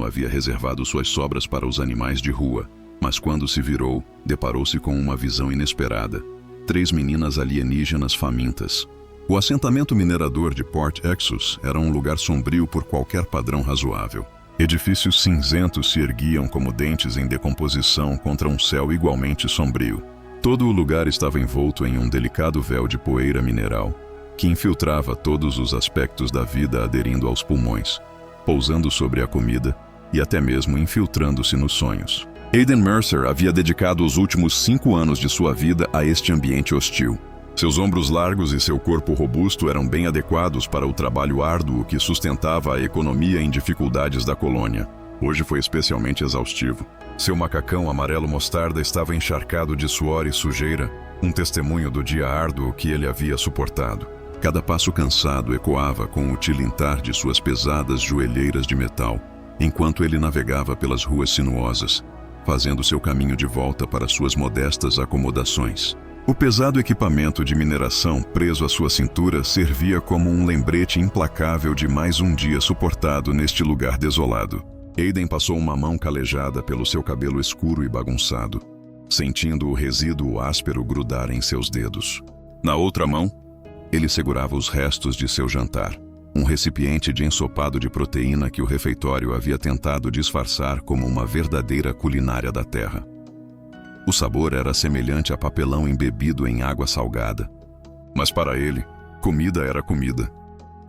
havia reservado suas sobras para os animais de rua, mas quando se virou, deparou-se com uma visão inesperada. 3 meninas alienígenas famintas. O assentamento minerador de Port Exodus era um lugar sombrio por qualquer padrão razoável. Edifícios cinzentos se erguiam como dentes em decomposição contra um céu igualmente sombrio. Todo o lugar estava envolto em um delicado véu de poeira mineral, que infiltrava todos os aspectos da vida aderindo aos pulmões, pousando sobre a comida e até mesmo infiltrando-se nos sonhos. Aiden Mercer havia dedicado os últimos 5 anos de sua vida a este ambiente hostil. Seus ombros largos e seu corpo robusto eram bem adequados para o trabalho árduo que sustentava a economia em dificuldades da colônia. Hoje foi especialmente exaustivo. Seu macacão amarelo mostarda estava encharcado de suor e sujeira, um testemunho do dia árduo que ele havia suportado. Cada passo cansado ecoava com o tilintar de suas pesadas joelheiras de metal, enquanto ele navegava pelas ruas sinuosas, fazendo seu caminho de volta para suas modestas acomodações. O pesado equipamento de mineração preso à sua cintura servia como um lembrete implacável de mais um dia suportado neste lugar desolado. Aiden passou uma mão calejada pelo seu cabelo escuro e bagunçado, sentindo o resíduo áspero grudar em seus dedos. Na outra mão, ele segurava os restos de seu jantar, um recipiente de ensopado de proteína que o refeitório havia tentado disfarçar como uma verdadeira culinária da terra. O sabor era semelhante a papelão embebido em água salgada. Mas para ele, comida era comida.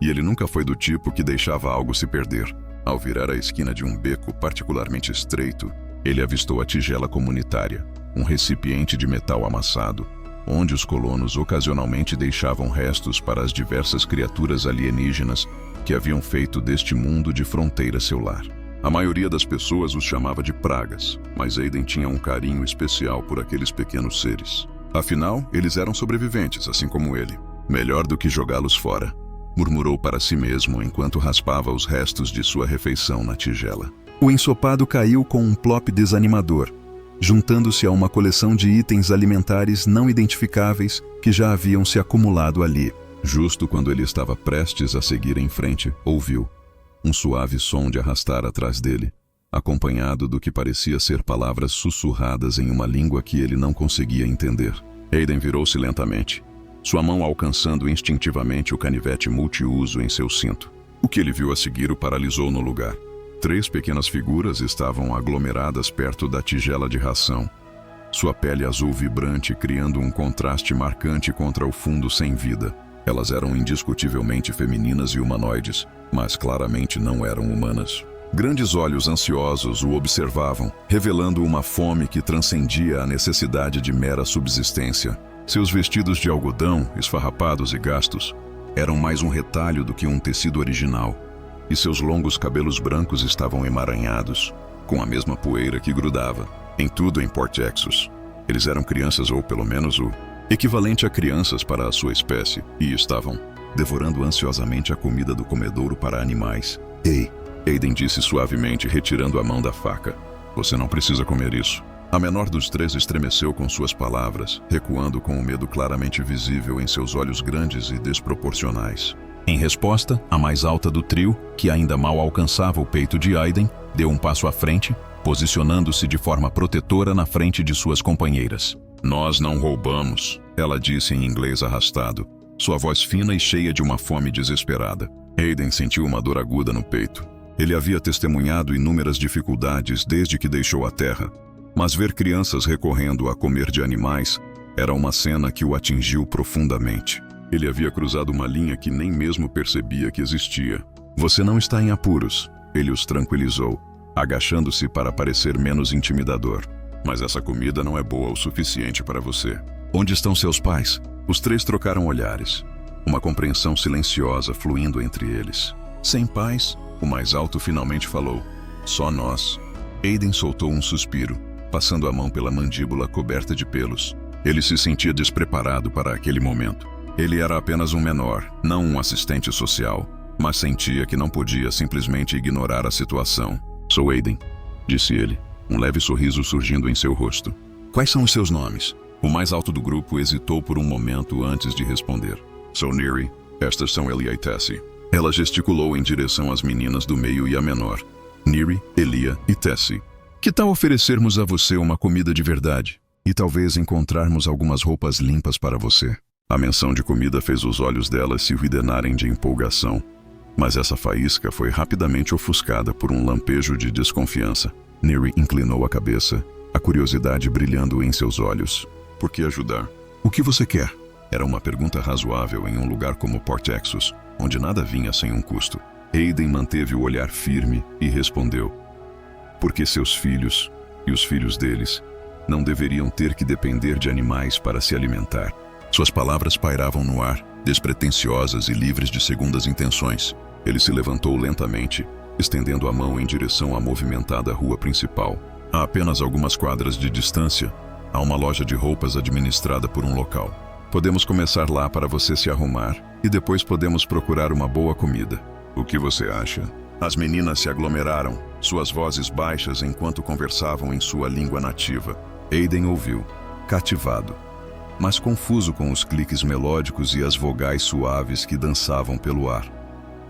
E ele nunca foi do tipo que deixava algo se perder. Ao virar a esquina de um beco particularmente estreito, ele avistou a tigela comunitária, um recipiente de metal amassado, onde os colonos ocasionalmente deixavam restos para as diversas criaturas alienígenas que haviam feito deste mundo de fronteira seu lar. A maioria das pessoas os chamava de pragas, mas Aiden tinha um carinho especial por aqueles pequenos seres. Afinal, eles eram sobreviventes, assim como ele. Melhor do que jogá-los fora, murmurou para si mesmo enquanto raspava os restos de sua refeição na tigela. O ensopado caiu com um plop desanimador, juntando-se a uma coleção de itens alimentares não identificáveis que já haviam se acumulado ali. Justo quando ele estava prestes a seguir em frente, ouviu um suave som de arrastar atrás dele, acompanhado do que parecia ser palavras sussurradas em uma língua que ele não conseguia entender. Aiden virou-se lentamente, sua mão alcançando instintivamente o canivete multiuso em seu cinto. O que ele viu a seguir o paralisou no lugar. 3 pequenas figuras estavam aglomeradas perto da tigela de ração, sua pele azul vibrante criando um contraste marcante contra o fundo sem vida. Elas eram indiscutivelmente femininas e humanoides, mas claramente não eram humanas. Grandes olhos ansiosos o observavam, revelando uma fome que transcendia a necessidade de mera subsistência. Seus vestidos de algodão, esfarrapados e gastos, eram mais um retalho do que um tecido original, e seus longos cabelos brancos estavam emaranhados, com a mesma poeira que grudava em tudo em Port Exodus. Eles eram crianças, ou pelo menos o equivalente a crianças para a sua espécie, e estavam devorando ansiosamente a comida do comedouro para animais. Ei, Aiden disse suavemente, retirando a mão da faca. Você não precisa comer isso. A menor dos 3 estremeceu com suas palavras, recuando com o medo claramente visível em seus olhos grandes e desproporcionais. Em resposta, a mais alta do trio, que ainda mal alcançava o peito de Aiden, deu um passo à frente, posicionando-se de forma protetora na frente de suas companheiras. Nós não roubamos, ela disse em inglês arrastado, sua voz fina e cheia de uma fome desesperada. Aiden sentiu uma dor aguda no peito. Ele havia testemunhado inúmeras dificuldades desde que deixou a terra, mas ver crianças recorrendo a comer de animais era uma cena que o atingiu profundamente. Ele havia cruzado uma linha que nem mesmo percebia que existia. Você não está em apuros, ele os tranquilizou, agachando-se para parecer menos intimidador. Mas essa comida não é boa o suficiente para você. Onde estão seus pais? Os 3 trocaram olhares, uma compreensão silenciosa fluindo entre eles. Sem pais, o mais alto finalmente falou. Só nós. Aiden soltou um suspiro, passando a mão pela mandíbula coberta de pelos. Ele se sentia despreparado para aquele momento. Ele era apenas um menor, não um assistente social, mas sentia que não podia simplesmente ignorar a situação. Sou Aiden, disse ele, um leve sorriso surgindo em seu rosto. Quais são os seus nomes? O mais alto do grupo hesitou por um momento antes de responder. Sou Neri, estas são Elia e Tessie. Ela gesticulou em direção às meninas do meio e à menor. Neri, Elia e Tessie. Que tal oferecermos a você uma comida de verdade? E talvez encontrarmos algumas roupas limpas para você? A menção de comida fez os olhos delas se ordenarem de empolgação. Mas essa faísca foi rapidamente ofuscada por um lampejo de desconfiança. Neri inclinou a cabeça, a curiosidade brilhando em seus olhos. Por que ajudar? O que você quer? Era uma pergunta razoável em um lugar como Port Exodus, onde nada vinha sem um custo. Aiden manteve o olhar firme e respondeu: porque seus filhos, e os filhos deles, não deveriam ter que depender de animais para se alimentar. Suas palavras pairavam no ar, despretensiosas e livres de segundas intenções. Ele se levantou lentamente, estendendo a mão em direção à movimentada rua principal. A apenas algumas quadras de distância, há uma loja de roupas administrada por um local. Podemos começar lá para você se arrumar, e depois podemos procurar uma boa comida. O que você acha? As meninas se aglomeraram, suas vozes baixas enquanto conversavam em sua língua nativa. Aiden ouviu, cativado, mas confuso com os cliques melódicos e as vogais suaves que dançavam pelo ar,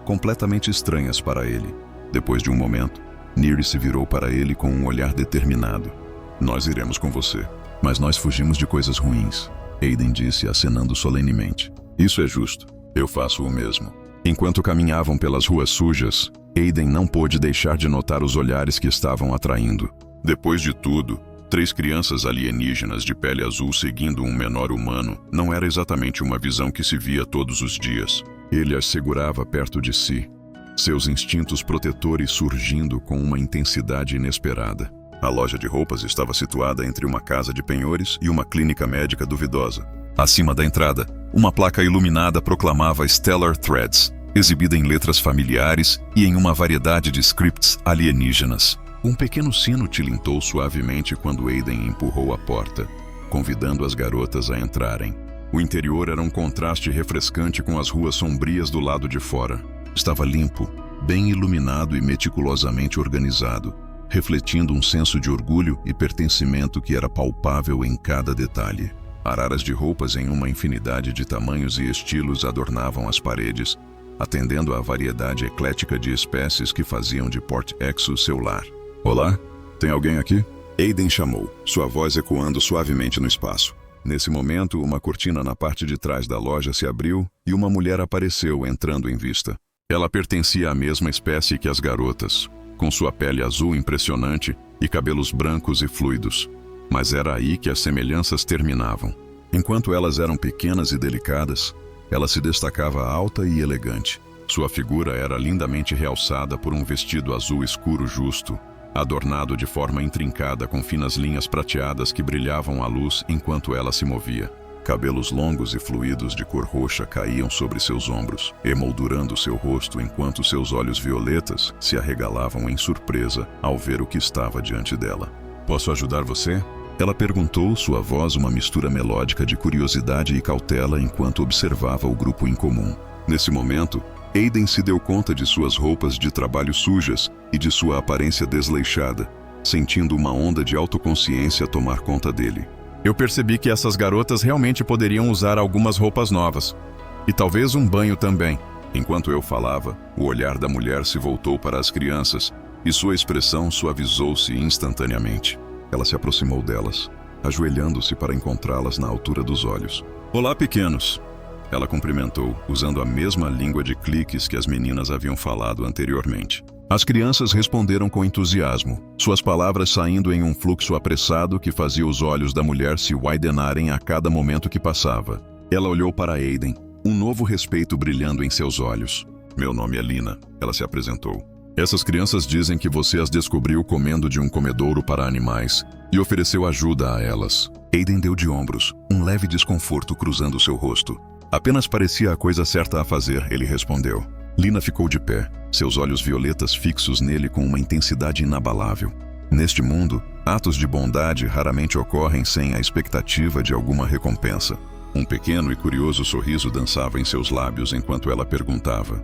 completamente estranhas para ele. Depois de um momento, Neri se virou para ele com um olhar determinado. Nós iremos com você, mas nós fugimos de coisas ruins, Aiden disse acenando solenemente. Isso é justo, eu faço o mesmo. Enquanto caminhavam pelas ruas sujas, Aiden não pôde deixar de notar os olhares que estavam atraindo. Depois de tudo, 3 crianças alienígenas de pele azul seguindo um menor humano não era exatamente uma visão que se via todos os dias. Ele as segurava perto de si, seus instintos protetores surgindo com uma intensidade inesperada. A loja de roupas estava situada entre uma casa de penhores e uma clínica médica duvidosa. Acima da entrada, uma placa iluminada proclamava Stellar Threads, exibida em letras familiares e em uma variedade de scripts alienígenas. Um pequeno sino tilintou suavemente quando Aiden empurrou a porta, convidando as garotas a entrarem. O interior era um contraste refrescante com as ruas sombrias do lado de fora. Estava limpo, bem iluminado e meticulosamente organizado, refletindo um senso de orgulho e pertencimento que era palpável em cada detalhe. Araras de roupas em uma infinidade de tamanhos e estilos adornavam as paredes, atendendo à variedade eclética de espécies que faziam de Port Exodus seu lar. Olá, tem alguém aqui? Aiden chamou, sua voz ecoando suavemente no espaço. Nesse momento, uma cortina na parte de trás da loja se abriu e uma mulher apareceu entrando em vista. Ela pertencia à mesma espécie que as garotas, com sua pele azul impressionante e cabelos brancos e fluidos. Mas era aí que as semelhanças terminavam. Enquanto elas eram pequenas e delicadas, ela se destacava alta e elegante. Sua figura era lindamente realçada por um vestido azul escuro justo, adornado de forma intrincada com finas linhas prateadas que brilhavam à luz enquanto ela se movia. Cabelos longos e fluidos de cor roxa caíam sobre seus ombros, emoldurando seu rosto enquanto seus olhos violetas se arregalavam em surpresa ao ver o que estava diante dela. Posso ajudar você? Ela perguntou, sua voz uma mistura melódica de curiosidade e cautela enquanto observava o grupo em comum. Nesse momento, Aiden se deu conta de suas roupas de trabalho sujas e de sua aparência desleixada, sentindo uma onda de autoconsciência tomar conta dele. Eu percebi que essas garotas realmente poderiam usar algumas roupas novas. E talvez um banho também. Enquanto eu falava, o olhar da mulher se voltou para as crianças e sua expressão suavizou-se instantaneamente. Ela se aproximou delas, ajoelhando-se para encontrá-las na altura dos olhos. Olá, pequenos! Ela cumprimentou, usando a mesma língua de cliques que as meninas haviam falado anteriormente. As crianças responderam com entusiasmo, suas palavras saindo em um fluxo apressado que fazia os olhos da mulher se widenarem a cada momento que passava. Ela olhou para Aiden, um novo respeito brilhando em seus olhos. Meu nome é Lina, ela se apresentou. Essas crianças dizem que você as descobriu comendo de um comedouro para animais e ofereceu ajuda a elas. Aiden deu de ombros, um leve desconforto cruzando seu rosto. Apenas parecia a coisa certa a fazer, ele respondeu. Lina ficou de pé, seus olhos violetas fixos nele com uma intensidade inabalável. Neste mundo, atos de bondade raramente ocorrem sem a expectativa de alguma recompensa. Um pequeno e curioso sorriso dançava em seus lábios enquanto ela perguntava: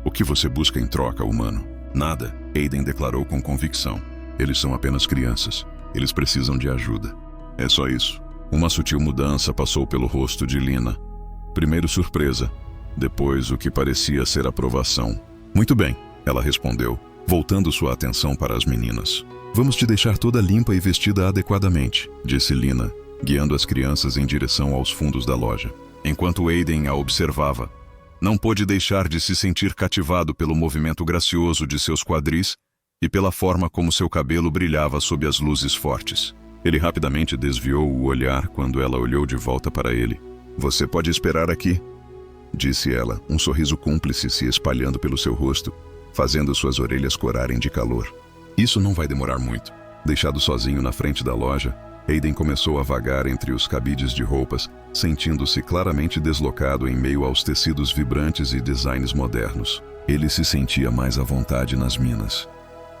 o que você busca em troca, humano? Nada, Aiden declarou com convicção. Eles são apenas crianças. Eles precisam de ajuda. É só isso. Uma sutil mudança passou pelo rosto de Lina. Primeiro surpresa, depois o que parecia ser aprovação. Muito bem, ela respondeu, voltando sua atenção para as meninas. Vamos te deixar toda limpa e vestida adequadamente, disse Lina, guiando as crianças em direção aos fundos da loja. Enquanto Aiden a observava, não pôde deixar de se sentir cativado pelo movimento gracioso de seus quadris e pela forma como seu cabelo brilhava sob as luzes fortes. Ele rapidamente desviou o olhar quando ela olhou de volta para ele. Você pode esperar aqui, disse ela, um sorriso cúmplice se espalhando pelo seu rosto, fazendo suas orelhas corarem de calor. Isso não vai demorar muito. Deixado sozinho na frente da loja, Aiden começou a vagar entre os cabides de roupas, sentindo-se claramente deslocado em meio aos tecidos vibrantes e designs modernos. Ele se sentia mais à vontade nas minas,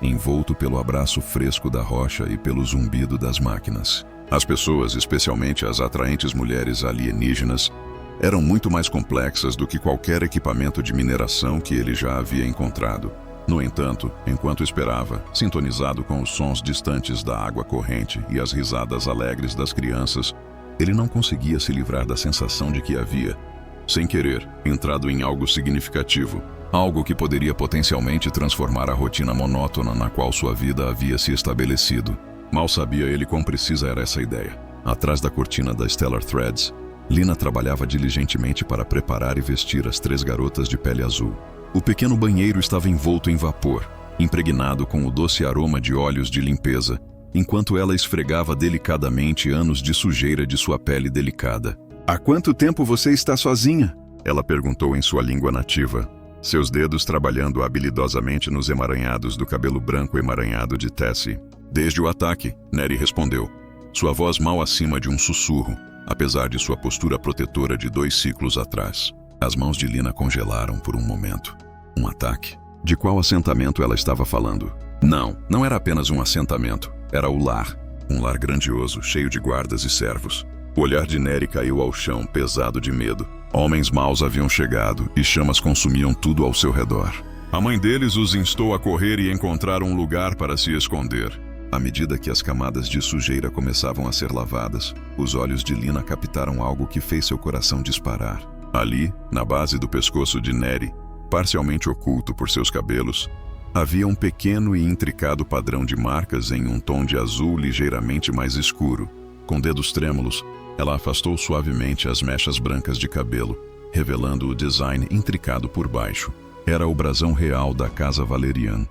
envolto pelo abraço fresco da rocha e pelo zumbido das máquinas. As pessoas, especialmente as atraentes mulheres alienígenas, eram muito mais complexas do que qualquer equipamento de mineração que ele já havia encontrado. No entanto, enquanto esperava, sintonizado com os sons distantes da água corrente e as risadas alegres das crianças, ele não conseguia se livrar da sensação de que havia, sem querer, entrado em algo significativo, algo que poderia potencialmente transformar a rotina monótona na qual sua vida havia se estabelecido. Mal sabia ele quão precisa era essa ideia. Atrás da cortina da Stellar Threads, Lina trabalhava diligentemente para preparar e vestir as 3 garotas de pele azul. O pequeno banheiro estava envolto em vapor, impregnado com o doce aroma de óleos de limpeza, enquanto ela esfregava delicadamente anos de sujeira de sua pele delicada. Há quanto tempo você está sozinha? Ela perguntou em sua língua nativa, seus dedos trabalhando habilidosamente nos emaranhados do cabelo branco emaranhado de Tessie. Desde o ataque, Neri respondeu, sua voz mal acima de um sussurro, apesar de sua postura protetora de 2 ciclos atrás. As mãos de Lina congelaram por um momento. Um ataque? De qual assentamento ela estava falando? Não era apenas um assentamento. Era o lar. Um lar grandioso, cheio de guardas e servos. O olhar de Neri caiu ao chão, pesado de medo. Homens maus haviam chegado e chamas consumiam tudo ao seu redor. A mãe deles os instou a correr e encontrar um lugar para se esconder. À medida que as camadas de sujeira começavam a ser lavadas, os olhos de Lina captaram algo que fez seu coração disparar. Ali, na base do pescoço de Neri, parcialmente oculto por seus cabelos, havia um pequeno e intricado padrão de marcas em um tom de azul ligeiramente mais escuro. Com dedos trêmulos, ela afastou suavemente as mechas brancas de cabelo, revelando o design intricado por baixo. Era o brasão real da Casa Valerian,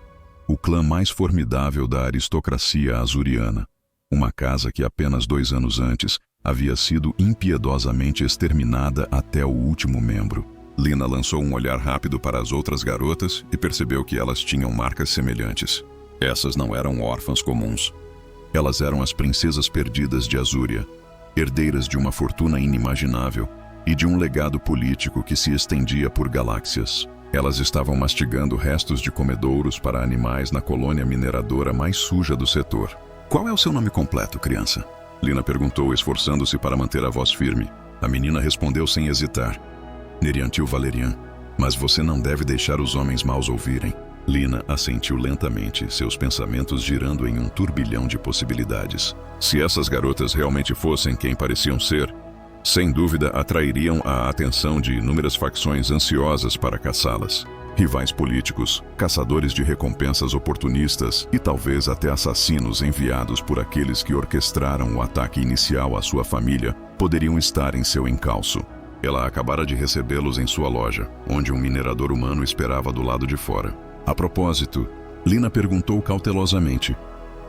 o clã mais formidável da aristocracia azuriana. Uma casa que apenas 2 anos antes havia sido impiedosamente exterminada até o último membro. Lina lançou um olhar rápido para as outras garotas e percebeu que elas tinham marcas semelhantes. Essas não eram órfãs comuns. Elas eram as princesas perdidas de Azúria, herdeiras de uma fortuna inimaginável e de um legado político que se estendia por galáxias. Elas estavam mastigando restos de comedouros para animais na colônia mineradora mais suja do setor. Qual é o seu nome completo, criança? Lina perguntou, esforçando-se para manter a voz firme. A menina respondeu sem hesitar. Neriantil Valerian. Mas você não deve deixar os homens maus ouvirem. Lina assentiu lentamente, seus pensamentos girando em um turbilhão de possibilidades. Se essas garotas realmente fossem quem pareciam ser, sem dúvida atrairiam a atenção de inúmeras facções ansiosas para caçá-las. Rivais políticos, caçadores de recompensas oportunistas e talvez até assassinos enviados por aqueles que orquestraram o ataque inicial à sua família poderiam estar em seu encalço. Ela acabara de recebê-los em sua loja, onde um minerador humano esperava do lado de fora. A propósito, Lina perguntou cautelosamente.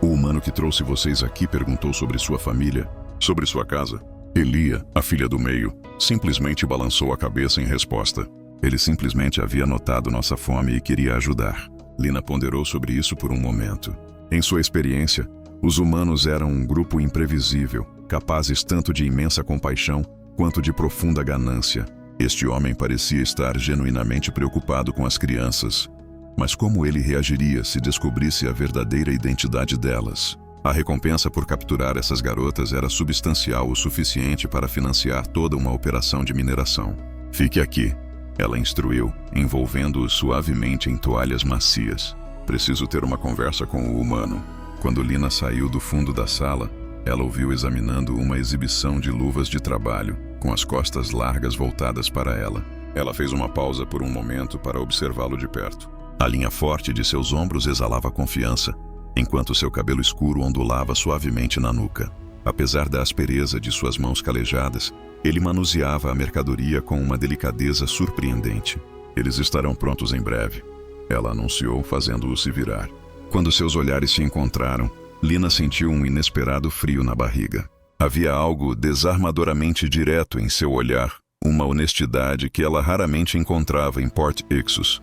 O humano que trouxe vocês aqui perguntou sobre sua família, sobre sua casa. Elia, a filha do meio, simplesmente balançou a cabeça em resposta. Ele simplesmente havia notado nossa fome e queria ajudar. Lina ponderou sobre isso por um momento. Em sua experiência, os humanos eram um grupo imprevisível, capazes tanto de imensa compaixão quanto de profunda ganância. Este homem parecia estar genuinamente preocupado com as crianças. Mas como ele reagiria se descobrisse a verdadeira identidade delas? A recompensa por capturar essas garotas era substancial o suficiente para financiar toda uma operação de mineração. Fique aqui. Ela instruiu, envolvendo-o suavemente em toalhas macias. Preciso ter uma conversa com o humano. Quando Lina saiu do fundo da sala, ela o viu examinando uma exibição de luvas de trabalho, com as costas largas voltadas para ela. Ela fez uma pausa por um momento para observá-lo de perto. A linha forte de seus ombros exalava confiança, enquanto seu cabelo escuro ondulava suavemente na nuca. Apesar da aspereza de suas mãos calejadas, ele manuseava a mercadoria com uma delicadeza surpreendente. Eles estarão prontos em breve, ela anunciou, fazendo-o se virar. Quando seus olhares se encontraram, Lina sentiu um inesperado frio na barriga. Havia algo desarmadoramente direto em seu olhar, uma honestidade que ela raramente encontrava em Port Ixos.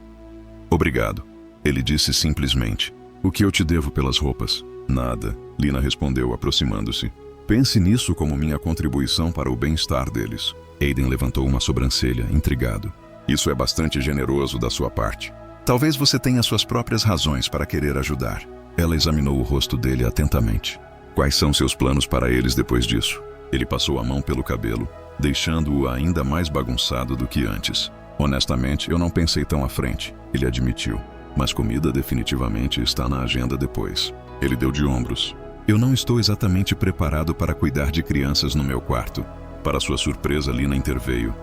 Obrigado, ele disse simplesmente. O que eu te devo pelas roupas? Nada, Lina respondeu, aproximando-se. Pense nisso como minha contribuição para o bem-estar deles. Aiden levantou uma sobrancelha, intrigado. Isso é bastante generoso da sua parte. Talvez você tenha suas próprias razões para querer ajudar. Ela examinou o rosto dele atentamente. Quais são seus planos para eles depois disso? Ele passou a mão pelo cabelo, deixando-o ainda mais bagunçado do que antes. Honestamente, eu não pensei tão à frente, ele admitiu. Mas comida definitivamente está na agenda depois. Ele deu de ombros. Eu não estou exatamente preparado para cuidar de crianças no meu quarto. Para sua surpresa, Lina interveio.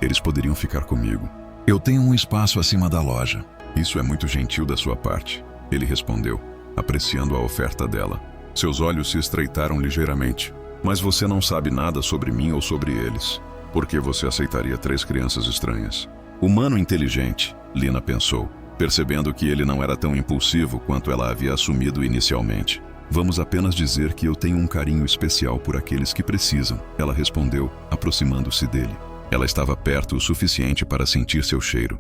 Eles poderiam ficar comigo. Eu tenho um espaço acima da loja. Isso é muito gentil da sua parte, ele respondeu, apreciando a oferta dela. Seus olhos se estreitaram ligeiramente. Mas você não sabe nada sobre mim ou sobre eles. Por que você aceitaria 3 crianças estranhas? Humano inteligente, Lina pensou, percebendo que ele não era tão impulsivo quanto ela havia assumido inicialmente. Vamos apenas dizer que eu tenho um carinho especial por aqueles que precisam, ela respondeu, aproximando-se dele. Ela estava perto o suficiente para sentir seu cheiro.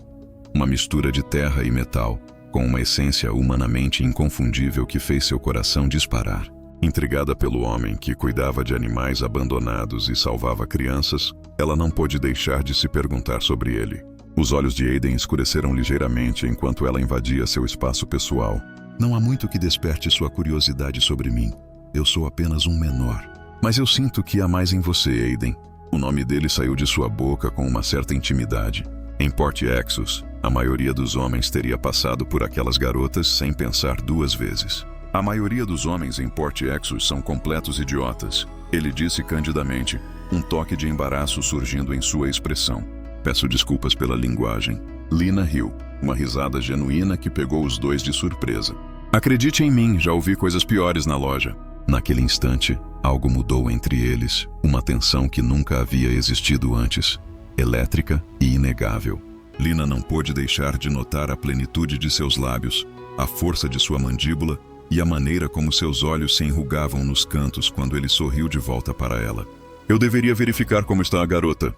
Uma mistura de terra e metal, com uma essência humanamente inconfundível que fez seu coração disparar. Intrigada pelo homem que cuidava de animais abandonados e salvava crianças, ela não pôde deixar de se perguntar sobre ele. Os olhos de Aiden escureceram ligeiramente enquanto ela invadia seu espaço pessoal. Não há muito que desperte sua curiosidade sobre mim. Eu sou apenas um menor. Mas eu sinto que há mais em você, Aiden. O nome dele saiu de sua boca com uma certa intimidade. Em Port Ixos, a maioria dos homens teria passado por aquelas garotas sem pensar 2 vezes. A maioria dos homens em Port Ixos são completos idiotas, ele disse candidamente, um toque de embaraço surgindo em sua expressão. Peço desculpas pela linguagem. Lina riu, uma risada genuína que pegou os dois de surpresa. Acredite em mim, já ouvi coisas piores na loja. Naquele instante, algo mudou entre eles, uma tensão que nunca havia existido antes, elétrica e inegável. Lina não pôde deixar de notar a plenitude de seus lábios, a força de sua mandíbula e a maneira como seus olhos se enrugavam nos cantos quando ele sorriu de volta para ela. Eu deveria verificar como está a garota,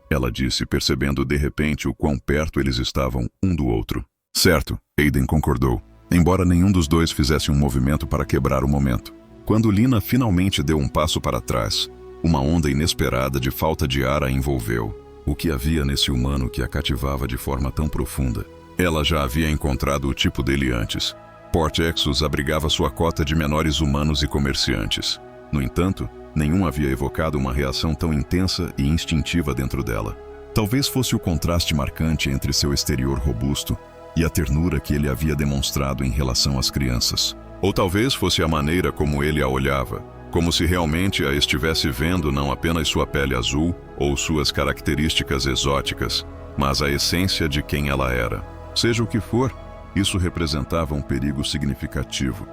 ela disse, percebendo de repente o quão perto eles estavam um do outro. Certo, Aiden concordou, embora nenhum dos dois fizesse um movimento para quebrar o momento. Quando Lina finalmente deu um passo para trás, uma onda inesperada de falta de ar a envolveu. O que havia nesse humano que a cativava de forma tão profunda? Ela já havia encontrado o tipo dele antes. Port Ixos abrigava sua cota de menores humanos e comerciantes. No entanto, nenhum havia evocado uma reação tão intensa e instintiva dentro dela. Talvez fosse o contraste marcante entre seu exterior robusto e a ternura que ele havia demonstrado em relação às crianças. Ou talvez fosse a maneira como ele a olhava, como se realmente a estivesse vendo não apenas sua pele azul ou suas características exóticas, mas a essência de quem ela era. Seja o que for, isso representava um perigo significativo,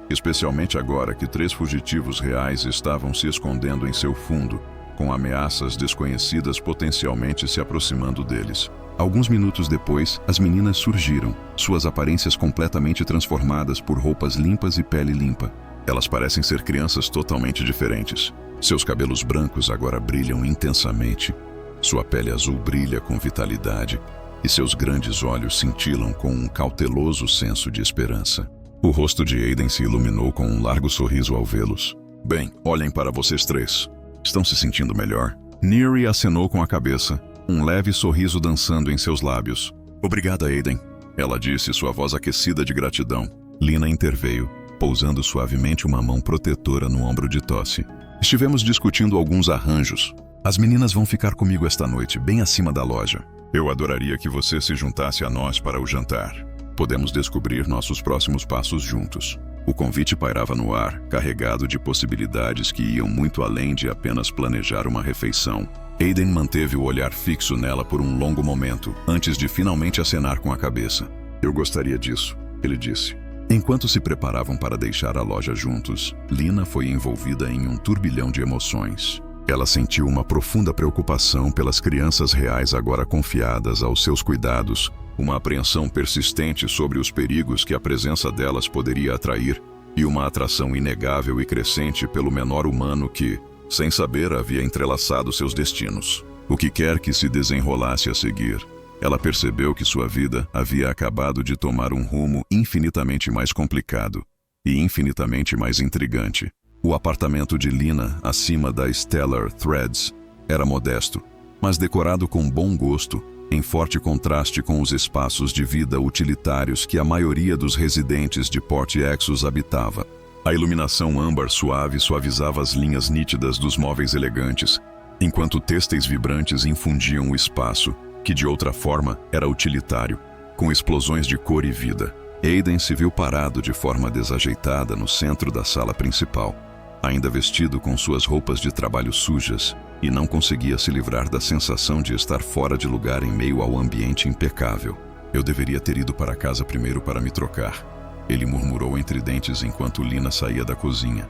especialmente agora que 3 fugitivos reais estavam se escondendo em seu fundo, com ameaças desconhecidas potencialmente se aproximando deles. Alguns minutos depois, as meninas surgiram, suas aparências completamente transformadas por roupas limpas e pele limpa. Elas parecem ser crianças totalmente diferentes. Seus cabelos brancos agora brilham intensamente, sua pele azul brilha com vitalidade e seus grandes olhos cintilam com um cauteloso senso de esperança. O rosto de Aiden se iluminou com um largo sorriso ao vê-los. Bem, olhem para vocês 3. Estão se sentindo melhor? Neri acenou com a cabeça, um leve sorriso dançando em seus lábios. Obrigada, Aiden, ela disse, sua voz aquecida de gratidão. Lina interveio, pousando suavemente uma mão protetora no ombro de Tossie. Estivemos discutindo alguns arranjos. As meninas vão ficar comigo esta noite, bem acima da loja. Eu adoraria que você se juntasse a nós para o jantar. Podemos descobrir nossos próximos passos juntos. O convite pairava no ar, carregado de possibilidades que iam muito além de apenas planejar uma refeição. Aiden manteve o olhar fixo nela por um longo momento, antes de finalmente acenar com a cabeça. Eu gostaria disso, ele disse. Enquanto se preparavam para deixar a loja juntos, Lina foi envolvida em um turbilhão de emoções. Ela sentiu uma profunda preocupação pelas crianças reais agora confiadas aos seus cuidados, uma apreensão persistente sobre os perigos que a presença delas poderia atrair e uma atração inegável e crescente pelo menor humano que, sem saber, havia entrelaçado seus destinos. O que quer que se desenrolasse a seguir, ela percebeu que sua vida havia acabado de tomar um rumo infinitamente mais complicado e infinitamente mais intrigante. O apartamento de Lina, acima da Stellar Threads, era modesto, mas decorado com bom gosto, em forte contraste com os espaços de vida utilitários que a maioria dos residentes de Port Exodus habitava. A iluminação âmbar suave suavizava as linhas nítidas dos móveis elegantes, enquanto têxteis vibrantes infundiam o espaço, que de outra forma era utilitário, com explosões de cor e vida. Aiden se viu parado de forma desajeitada no centro da sala principal, ainda vestido com suas roupas de trabalho sujas, e não conseguia se livrar da sensação de estar fora de lugar em meio ao ambiente impecável. Eu deveria ter ido para casa primeiro para me trocar, ele murmurou entre dentes enquanto Lina saía da cozinha,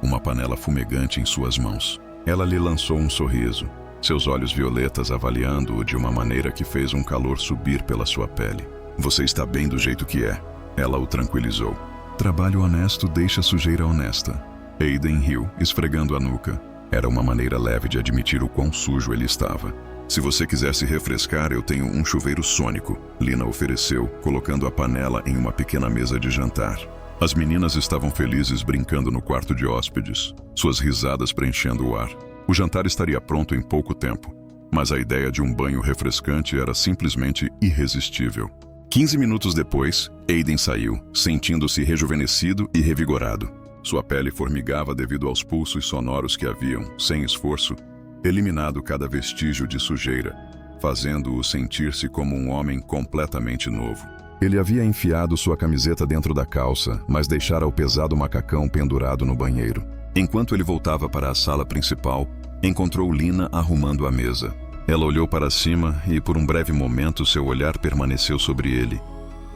uma panela fumegante em suas mãos. Ela lhe lançou um sorriso, seus olhos violetas avaliando-o de uma maneira que fez um calor subir pela sua pele. Você está bem do jeito que é, ela o tranquilizou. Trabalho honesto deixa sujeira honesta. Aiden riu, esfregando a nuca. Era uma maneira leve de admitir o quão sujo ele estava. Se você quiser se refrescar, eu tenho um chuveiro sônico, Lina ofereceu, colocando a panela em uma pequena mesa de jantar. As meninas estavam felizes brincando no quarto de hóspedes, suas risadas preenchendo o ar. O jantar estaria pronto em pouco tempo, mas a ideia de um banho refrescante era simplesmente irresistível. 15 minutos depois, Aiden saiu, sentindo-se rejuvenescido e revigorado. Sua pele formigava devido aos pulsos sonoros que haviam, sem esforço, eliminado cada vestígio de sujeira, fazendo-o sentir-se como um homem completamente novo. Ele havia enfiado sua camiseta dentro da calça, mas deixara o pesado macacão pendurado no banheiro. Enquanto ele voltava para a sala principal, encontrou Lina arrumando a mesa. Ela olhou para cima e, por um breve momento, seu olhar permaneceu sobre ele.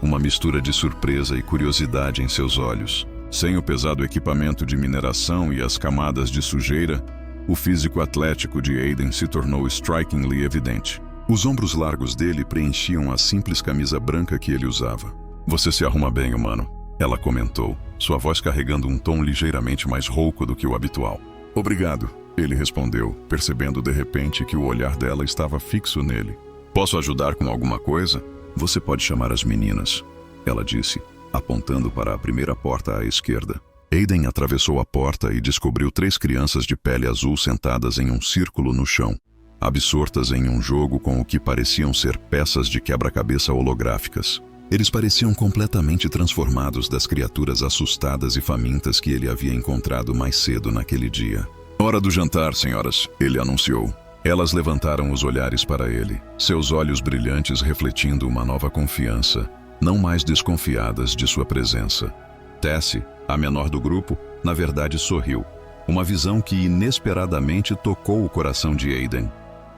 Uma mistura de surpresa e curiosidade em seus olhos. Sem o pesado equipamento de mineração e as camadas de sujeira, o físico atlético de Aiden se tornou strikingly evidente. Os ombros largos dele preenchiam a simples camisa branca que ele usava. Você se arruma bem, humano, ela comentou, sua voz carregando um tom ligeiramente mais rouco do que o habitual. Obrigado, ele respondeu, percebendo de repente que o olhar dela estava fixo nele. Posso ajudar com alguma coisa? Você pode chamar as meninas, ela disse, apontando para a primeira porta à esquerda. Aiden atravessou a porta e descobriu 3 crianças de pele azul sentadas em um círculo no chão, absortas em um jogo com o que pareciam ser peças de quebra-cabeça holográficas. Eles pareciam completamente transformados das criaturas assustadas e famintas que ele havia encontrado mais cedo naquele dia. Hora do jantar, senhoras, ele anunciou. Elas levantaram os olhares para ele, seus olhos brilhantes refletindo uma nova confiança, não mais desconfiadas de sua presença. Tessie, a menor do grupo, na verdade sorriu, uma visão que inesperadamente tocou o coração de Aiden.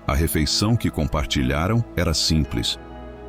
A refeição que compartilharam era simples,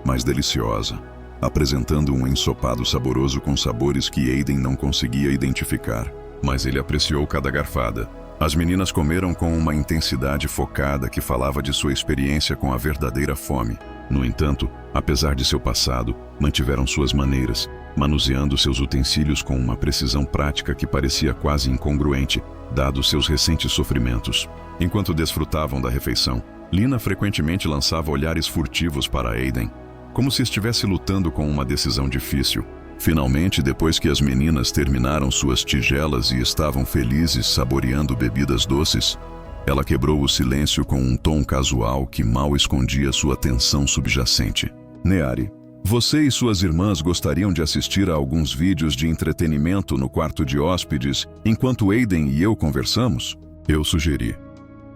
mas deliciosa, apresentando um ensopado saboroso com sabores que Aiden não conseguia identificar, mas ele apreciou cada garfada. As meninas comeram com uma intensidade focada que falava de sua experiência com a verdadeira fome. No entanto, apesar de seu passado, mantiveram suas maneiras, manuseando seus utensílios com uma precisão prática que parecia quase incongruente, dados seus recentes sofrimentos. Enquanto desfrutavam da refeição, Lina frequentemente lançava olhares furtivos para Aiden, como se estivesse lutando com uma decisão difícil. Finalmente, depois que as meninas terminaram suas tigelas e estavam felizes saboreando bebidas doces, ela quebrou o silêncio com um tom casual que mal escondia sua tensão subjacente. Neari, você e suas irmãs gostariam de assistir a alguns vídeos de entretenimento no quarto de hóspedes enquanto Aiden e eu conversamos? Eu sugeri.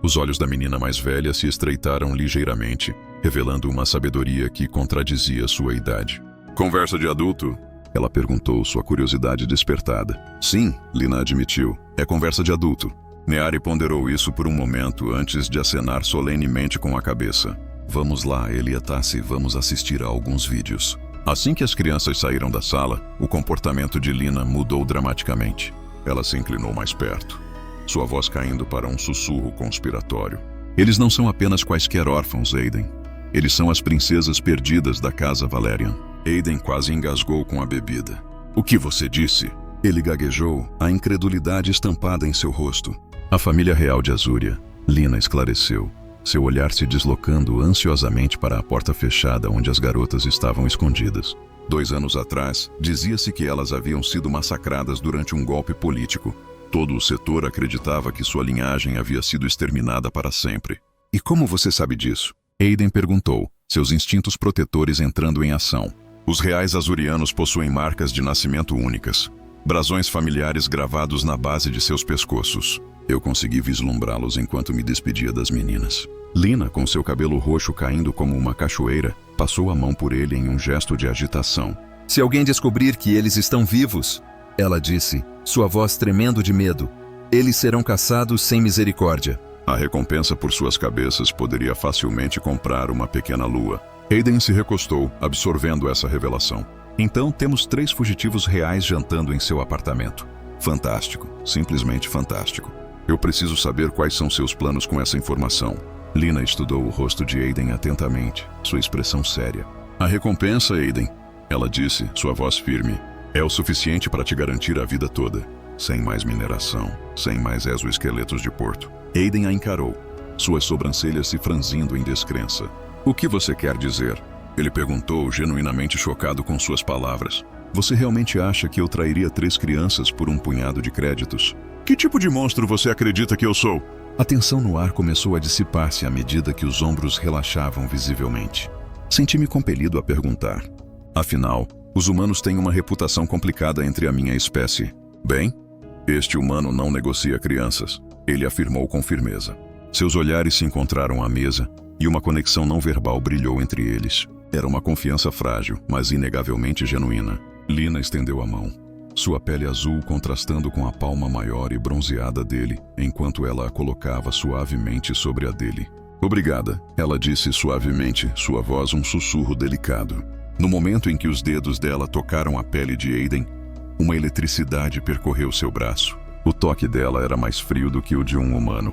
Os olhos da menina mais velha se estreitaram ligeiramente, revelando uma sabedoria que contradizia sua idade. Conversa de adulto? Ela perguntou, sua curiosidade despertada. Sim, Lina admitiu. É conversa de adulto. Neari ponderou isso por um momento antes de acenar solenemente com a cabeça. Vamos lá, Eliatace, vamos assistir a alguns vídeos. Assim que as crianças saíram da sala, o comportamento de Lina mudou dramaticamente. Ela se inclinou mais perto, sua voz caindo para um sussurro conspiratório. Eles não são apenas quaisquer órfãos, Aiden. Eles são as princesas perdidas da casa Valerian. Aiden quase engasgou com a bebida. O que você disse? Ele gaguejou, a incredulidade estampada em seu rosto. A família real de Azúria. Lina esclareceu, seu olhar se deslocando ansiosamente para a porta fechada onde as garotas estavam escondidas. 2 anos atrás, dizia-se que elas haviam sido massacradas durante um golpe político. Todo o setor acreditava que sua linhagem havia sido exterminada para sempre. E como você sabe disso? Aiden perguntou, seus instintos protetores entrando em ação. Os reais azurianos possuem marcas de nascimento únicas, brasões familiares gravados na base de seus pescoços. Eu consegui vislumbrá-los enquanto me despedia das meninas. Lina, com seu cabelo roxo caindo como uma cachoeira, passou a mão por ele em um gesto de agitação. Se alguém descobrir que eles estão vivos, ela disse, sua voz tremendo de medo, eles serão caçados sem misericórdia. A recompensa por suas cabeças poderia facilmente comprar uma pequena lua. Aiden se recostou, absorvendo essa revelação. Então temos 3 fugitivos reais jantando em seu apartamento. Fantástico, simplesmente fantástico. Eu preciso saber quais são seus planos com essa informação. Lina estudou o rosto de Aiden atentamente, sua expressão séria. A recompensa, Aiden, ela disse, sua voz firme, é o suficiente para te garantir a vida toda. Sem mais mineração, sem mais exoesqueletos de porto. Aiden a encarou, suas sobrancelhas se franzindo em descrença. O que você quer dizer? Ele perguntou, genuinamente chocado com suas palavras. Você realmente acha que eu trairia 3 crianças por um punhado de créditos? Que tipo de monstro você acredita que eu sou? A tensão no ar começou a dissipar-se à medida que os ombros relaxavam visivelmente. Senti-me compelido a perguntar. Afinal, os humanos têm uma reputação complicada entre a minha espécie. Bem, este humano não negocia crianças, ele afirmou com firmeza. Seus olhares se encontraram à mesa e uma conexão não verbal brilhou entre eles. Era uma confiança frágil, mas inegavelmente genuína. Lina estendeu a mão, sua pele azul contrastando com a palma maior e bronzeada dele, enquanto ela a colocava suavemente sobre a dele. Obrigada, ela disse suavemente, sua voz um sussurro delicado. No momento em que os dedos dela tocaram a pele de Aiden, uma eletricidade percorreu seu braço. O toque dela era mais frio do que o de um humano,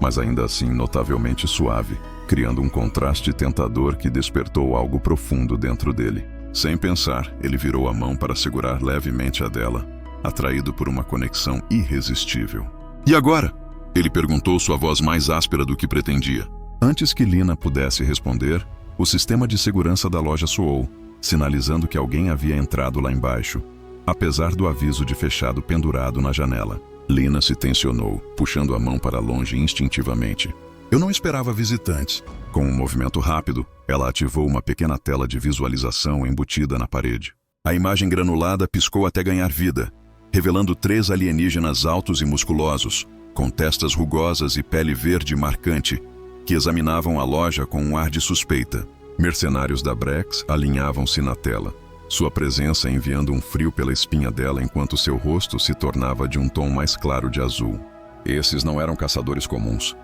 mas ainda assim notavelmente suave, criando um contraste tentador que despertou algo profundo dentro dele. Sem pensar, ele virou a mão para segurar levemente a dela, atraído por uma conexão irresistível. E agora? Ele perguntou, sua voz mais áspera do que pretendia. Antes que Lina pudesse responder, o sistema de segurança da loja soou, sinalizando que alguém havia entrado lá embaixo, apesar do aviso de fechado pendurado na janela. Lina se tensionou, puxando a mão para longe instintivamente. Eu não esperava visitantes. Com um movimento rápido, ela ativou uma pequena tela de visualização embutida na parede. A imagem granulada piscou até ganhar vida, revelando 3 alienígenas altos e musculosos, com testas rugosas e pele verde marcante, que examinavam a loja com um ar de suspeita. Mercenários da Brex alinhavam-se na tela, sua presença enviando um frio pela espinha dela enquanto seu rosto se tornava de um tom mais claro de azul. Esses não eram caçadores comuns.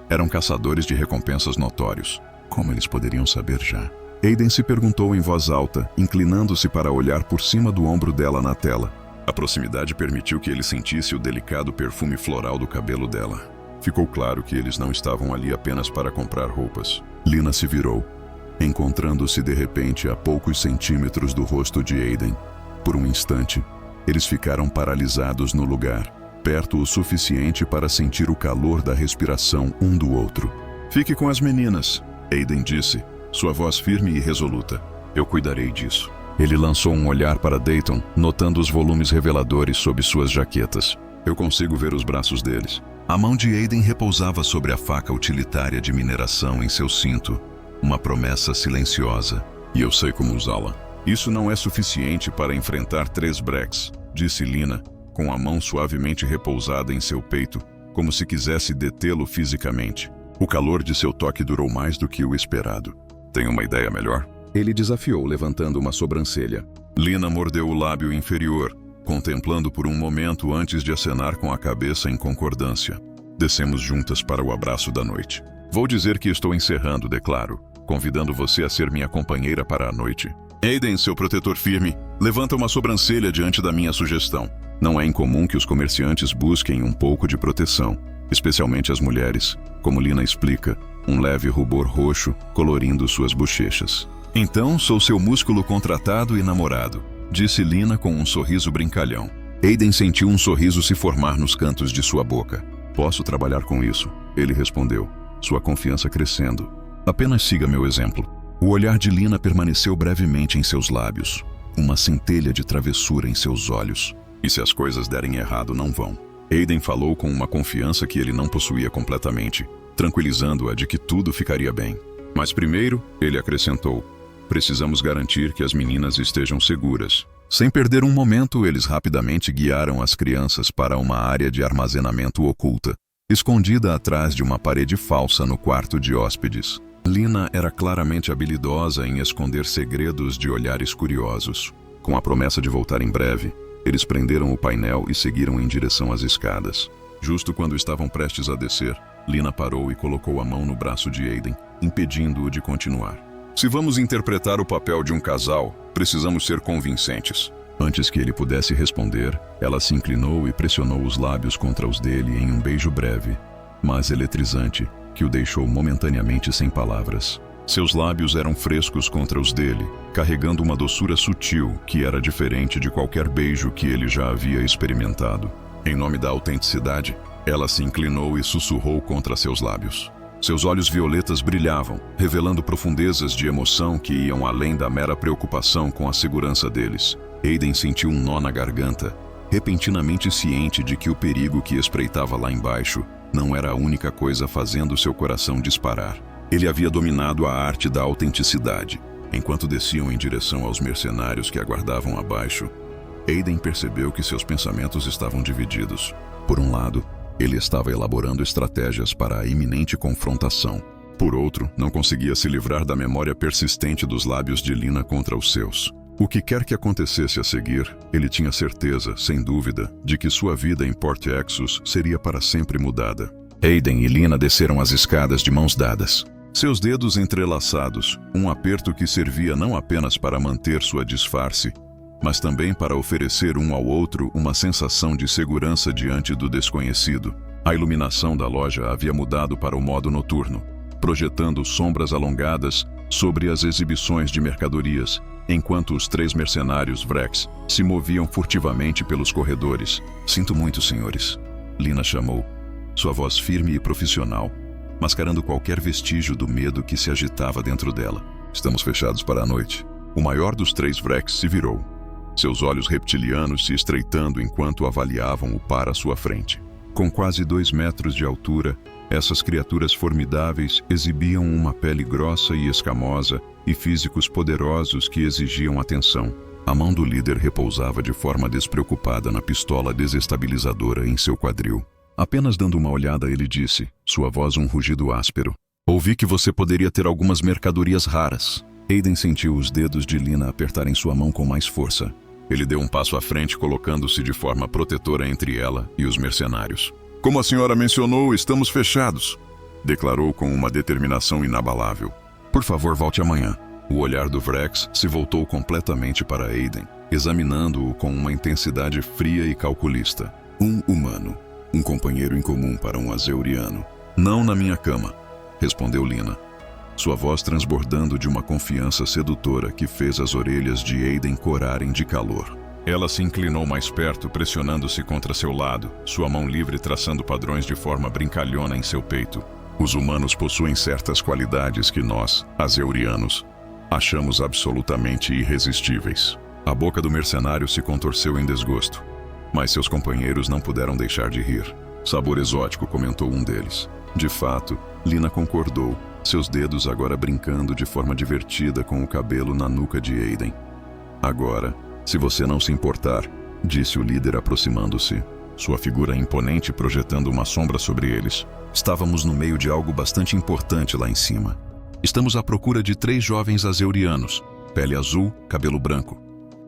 Eram caçadores de recompensas notórios. Como eles poderiam saber já? Aiden se perguntou em voz alta, inclinando-se para olhar por cima do ombro dela na tela. A proximidade permitiu que ele sentisse o delicado perfume floral do cabelo dela. Ficou claro que eles não estavam ali apenas para comprar roupas. Lina se virou, encontrando-se de repente a poucos centímetros do rosto de Aiden. Por um instante, eles ficaram paralisados no lugar, perto o suficiente para sentir o calor da respiração um do outro. Fique com as meninas, Aiden disse, sua voz firme e resoluta. Eu cuidarei disso. Ele lançou um olhar para Dayton, notando os volumes reveladores sob suas jaquetas. Eu consigo ver os braços deles. A mão de Aiden repousava sobre a faca utilitária de mineração em seu cinto, uma promessa silenciosa. E eu sei como usá-la. Isso não é suficiente para enfrentar 3 Brex, disse Lina, com a mão suavemente repousada em seu peito, como se quisesse detê-lo fisicamente. O calor de seu toque durou mais do que o esperado. Tem uma ideia melhor? Ele desafiou, levantando uma sobrancelha. Lina mordeu o lábio inferior, contemplando por um momento antes de acenar com a cabeça em concordância. Descemos juntas para o abraço da noite. Vou dizer que estou encerrando, declaro, convidando você a ser minha companheira para a noite. Aiden, seu protetor firme, levanta uma sobrancelha diante da minha sugestão. Não é incomum que os comerciantes busquem um pouco de proteção, especialmente as mulheres, como Lina explica, um leve rubor roxo colorindo suas bochechas. Então sou seu músculo contratado e namorado, disse Lina com um sorriso brincalhão. Aiden sentiu um sorriso se formar nos cantos de sua boca. Posso trabalhar com isso, ele respondeu, sua confiança crescendo. Apenas siga meu exemplo. O olhar de Lina permaneceu brevemente em seus lábios, uma centelha de travessura em seus olhos. E se as coisas derem errado, não vão. Aiden falou com uma confiança que ele não possuía completamente, tranquilizando-a de que tudo ficaria bem. Mas primeiro, ele acrescentou, precisamos garantir que as meninas estejam seguras. Sem perder um momento, eles rapidamente guiaram as crianças para uma área de armazenamento oculta, escondida atrás de uma parede falsa no quarto de hóspedes. Lina era claramente habilidosa em esconder segredos de olhares curiosos. Com a promessa de voltar em breve, eles prenderam o painel e seguiram em direção às escadas. Justo quando estavam prestes a descer, Lina parou e colocou a mão no braço de Aiden, impedindo-o de continuar. Se vamos interpretar o papel de um casal, precisamos ser convincentes. Antes que ele pudesse responder, ela se inclinou e pressionou os lábios contra os dele em um beijo breve, mas eletrizante, que o deixou momentaneamente sem palavras. Seus lábios eram frescos contra os dele, carregando uma doçura sutil que era diferente de qualquer beijo que ele já havia experimentado. Em nome da autenticidade, ela se inclinou e sussurrou contra seus lábios. Seus olhos violetas brilhavam, revelando profundezas de emoção que iam além da mera preocupação com a segurança deles. Aiden sentiu um nó na garganta, repentinamente ciente de que o perigo que espreitava lá embaixo não era a única coisa fazendo seu coração disparar. Ele havia dominado a arte da autenticidade. Enquanto desciam em direção aos mercenários que aguardavam abaixo, Aiden percebeu que seus pensamentos estavam divididos. Por um lado, ele estava elaborando estratégias para a iminente confrontação. Por outro, não conseguia se livrar da memória persistente dos lábios de Lina contra os seus. O que quer que acontecesse a seguir, ele tinha certeza, sem dúvida, de que sua vida em Port Exodus seria para sempre mudada. Aiden e Lina desceram as escadas de mãos dadas. Seus dedos entrelaçados, um aperto que servia não apenas para manter sua disfarce, mas também para oferecer um ao outro uma sensação de segurança diante do desconhecido. A iluminação da loja havia mudado para o modo noturno, projetando sombras alongadas sobre as exibições de mercadorias, enquanto os 3 mercenários Vrex se moviam furtivamente pelos corredores. Sinto muito, senhores, Lina chamou, sua voz firme e profissional, mascarando qualquer vestígio do medo que se agitava dentro dela. Estamos fechados para a noite. O maior dos 3 Vrex se virou, seus olhos reptilianos se estreitando enquanto avaliavam o par à sua frente. Com quase 2 metros de altura, essas criaturas formidáveis exibiam uma pele grossa e escamosa e físicos poderosos que exigiam atenção. A mão do líder repousava de forma despreocupada na pistola desestabilizadora em seu quadril. Apenas dando uma olhada, ele disse, sua voz um rugido áspero. Ouvi que você poderia ter algumas mercadorias raras. Aiden sentiu os dedos de Lina apertarem sua mão com mais força. Ele deu um passo à frente, colocando-se de forma protetora entre ela e os mercenários. Como a senhora mencionou, estamos fechados, declarou com uma determinação inabalável. Por favor, volte amanhã. O olhar do Vrex se voltou completamente para Aiden, examinando-o com uma intensidade fria e calculista. Um humano, um companheiro incomum para um azeuriano. Não na minha cama, respondeu Lina, sua voz transbordando de uma confiança sedutora que fez as orelhas de Aiden corarem de calor. Ela se inclinou mais perto, pressionando-se contra seu lado, sua mão livre traçando padrões de forma brincalhona em seu peito. Os humanos possuem certas qualidades que nós, azeurianos, achamos absolutamente irresistíveis. A boca do mercenário se contorceu em desgosto, mas seus companheiros não puderam deixar de rir. Sabor exótico, comentou um deles. De fato, Lina concordou, seus dedos agora brincando de forma divertida com o cabelo na nuca de Aiden. Agora, se você não se importar, disse o líder aproximando-se, sua figura imponente projetando uma sombra sobre eles. Estávamos no meio de algo bastante importante lá em cima. Estamos à procura de 3 jovens azeurianos, pele azul, cabelo branco.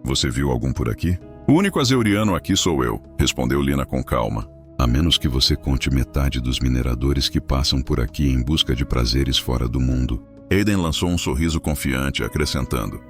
Você viu algum por aqui? O único azeuriano aqui sou eu, respondeu Lina com calma. A menos que você conte metade dos mineradores que passam por aqui em busca de prazeres fora do mundo. Aiden lançou um sorriso confiante, acrescentando.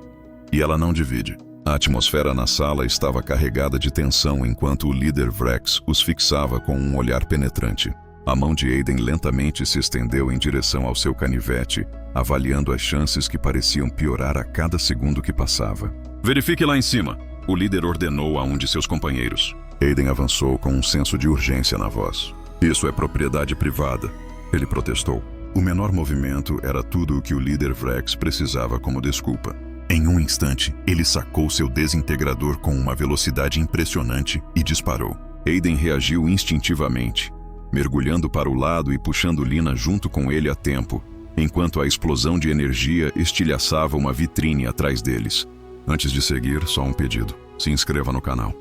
e ela não divide. A atmosfera na sala estava carregada de tensão enquanto o líder Vrex os fixava com um olhar penetrante. A mão de Aiden lentamente se estendeu em direção ao seu canivete, avaliando as chances que pareciam piorar a cada segundo que passava. Verifique lá em cima, o líder ordenou a um de seus companheiros. Aiden avançou com um senso de urgência na voz. Isso é propriedade privada, ele protestou. O menor movimento era tudo o que o líder Vrex precisava como desculpa. Em um instante, ele sacou seu desintegrador com uma velocidade impressionante e disparou. Aiden reagiu instintivamente, mergulhando para o lado e puxando Lina junto com ele a tempo, enquanto a explosão de energia estilhaçava uma vitrine atrás deles. Antes de seguir, só um pedido. Se inscreva no canal.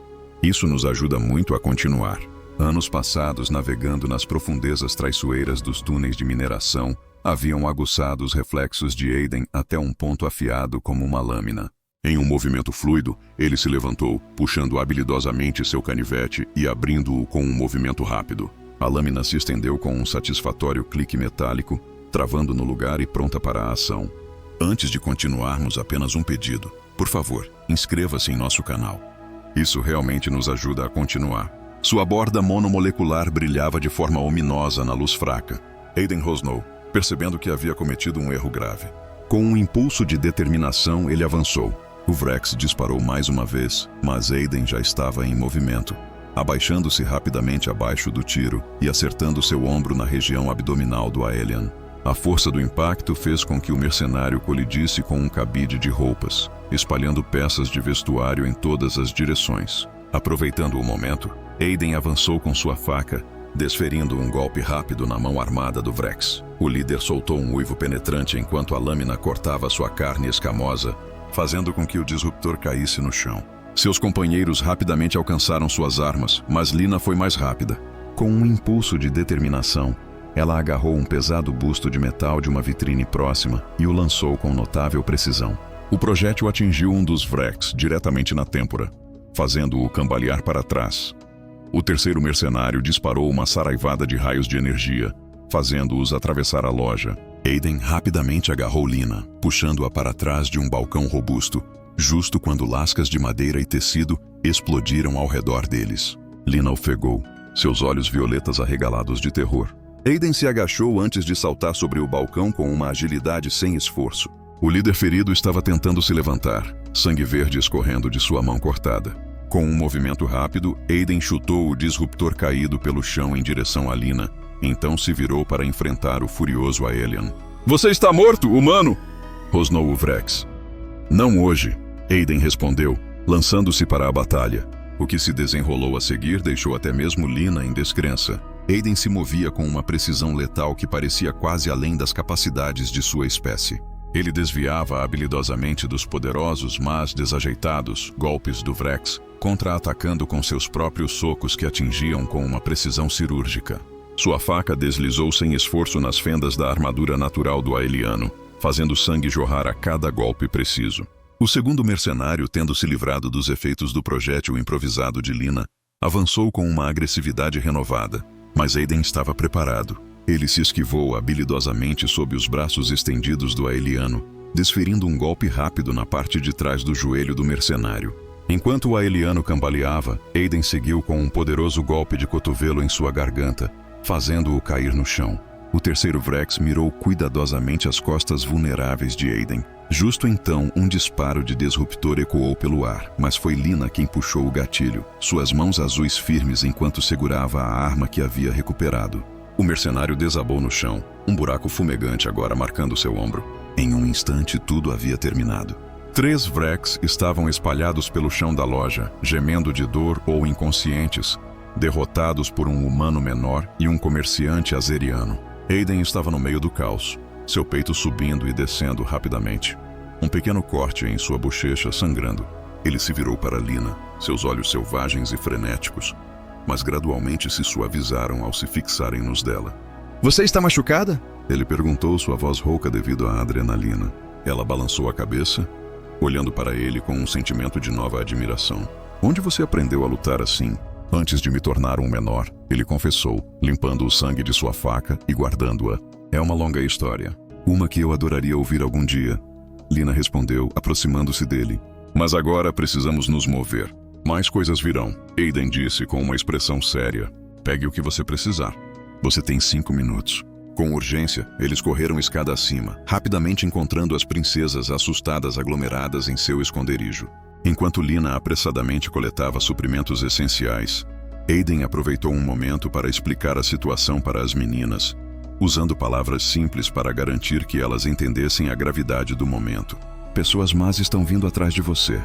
Isso nos ajuda muito a continuar. Anos passados navegando nas profundezas traiçoeiras dos túneis de mineração haviam aguçado os reflexos de Aiden até um ponto afiado como uma lâmina. Em um movimento fluido, ele se levantou, puxando habilidosamente seu canivete e abrindo-o com um movimento rápido. A lâmina se estendeu com um satisfatório clique metálico, travando no lugar e pronta para a ação. Antes de continuarmos, apenas um pedido. Por favor, inscreva-se em nosso canal. Isso realmente nos ajuda a continuar. Sua borda monomolecular brilhava de forma ominosa na luz fraca. Aiden rosnou, percebendo que havia cometido um erro grave. Com um impulso de determinação, ele avançou. O Vrex disparou mais uma vez, mas Aiden já estava em movimento, abaixando-se rapidamente abaixo do tiro e acertando seu ombro na região abdominal do Aelian. A força do impacto fez com que o mercenário colidisse com um cabide de roupas, espalhando peças de vestuário em todas as direções. Aproveitando o momento, Aiden avançou com sua faca, desferindo um golpe rápido na mão armada do Vrex. O líder soltou um uivo penetrante enquanto a lâmina cortava sua carne escamosa, fazendo com que o disruptor caísse no chão. Seus companheiros rapidamente alcançaram suas armas, mas Lina foi mais rápida. Com um impulso de determinação, ela agarrou um pesado busto de metal de uma vitrine próxima e o lançou com notável precisão. O projétil atingiu um dos Vrex diretamente na têmpora, fazendo-o cambalear para trás. O terceiro mercenário disparou uma saraivada de raios de energia, fazendo-os atravessar a loja. Aiden rapidamente agarrou Lina, puxando-a para trás de um balcão robusto, justo quando lascas de madeira e tecido explodiram ao redor deles. Lina ofegou, seus olhos violetas arregalados de terror. Aiden se agachou antes de saltar sobre o balcão com uma agilidade sem esforço. O líder ferido estava tentando se levantar, sangue verde escorrendo de sua mão cortada. Com um movimento rápido, Aiden chutou o disruptor caído pelo chão em direção a Lina, então se virou para enfrentar o furioso Aelian. "Você está morto, humano!" rosnou o Vrex. "Não hoje", Aiden respondeu, lançando-se para a batalha. O que se desenrolou a seguir deixou até mesmo Lina em descrença. Aiden se movia com uma precisão letal que parecia quase além das capacidades de sua espécie. Ele desviava habilidosamente dos poderosos, mas desajeitados, golpes do Vrex, contra-atacando com seus próprios socos que atingiam com uma precisão cirúrgica. Sua faca deslizou sem esforço nas fendas da armadura natural do Aeliano, fazendo sangue jorrar a cada golpe preciso. O segundo mercenário, tendo se livrado dos efeitos do projétil improvisado de Lina, avançou com uma agressividade renovada, mas Aiden estava preparado. Ele se esquivou habilidosamente sob os braços estendidos do Aeliano, desferindo um golpe rápido na parte de trás do joelho do mercenário. Enquanto o Aeliano cambaleava, Aiden seguiu com um poderoso golpe de cotovelo em sua garganta, fazendo-o cair no chão. O terceiro Vrex mirou cuidadosamente as costas vulneráveis de Aiden. Justo então, um disparo de disruptor ecoou pelo ar, mas foi Lina quem puxou o gatilho, suas mãos azuis firmes enquanto segurava a arma que havia recuperado. O mercenário desabou no chão, um buraco fumegante agora marcando seu ombro. Em um instante, tudo havia terminado. 3 Vrex estavam espalhados pelo chão da loja, gemendo de dor ou inconscientes, derrotados por um humano menor e um comerciante azeriano. Aiden estava no meio do caos, seu peito subindo e descendo rapidamente. Um pequeno corte em sua bochecha sangrando. Ele se virou para Lina, seus olhos selvagens e frenéticos, mas gradualmente se suavizaram ao se fixarem nos dela. "Você está machucada?" ele perguntou, sua voz rouca devido à adrenalina. Ela balançou a cabeça, olhando para ele com um sentimento de nova admiração. "Onde você aprendeu a lutar assim?" "Antes de me tornar um menor", ele confessou, limpando o sangue de sua faca e guardando-a. "É uma longa história. Uma que eu adoraria ouvir algum dia." Lina respondeu, aproximando-se dele. Mas agora precisamos nos mover. Mais coisas virão, Aiden disse com uma expressão séria. Pegue o que você precisar. Você tem 5 minutos. Com urgência, eles correram escada acima, rapidamente encontrando as princesas assustadas aglomeradas em seu esconderijo. Enquanto Lina apressadamente coletava suprimentos essenciais, Aiden aproveitou um momento para explicar a situação para as meninas, usando palavras simples para garantir que elas entendessem a gravidade do momento. Pessoas más estão vindo atrás de você,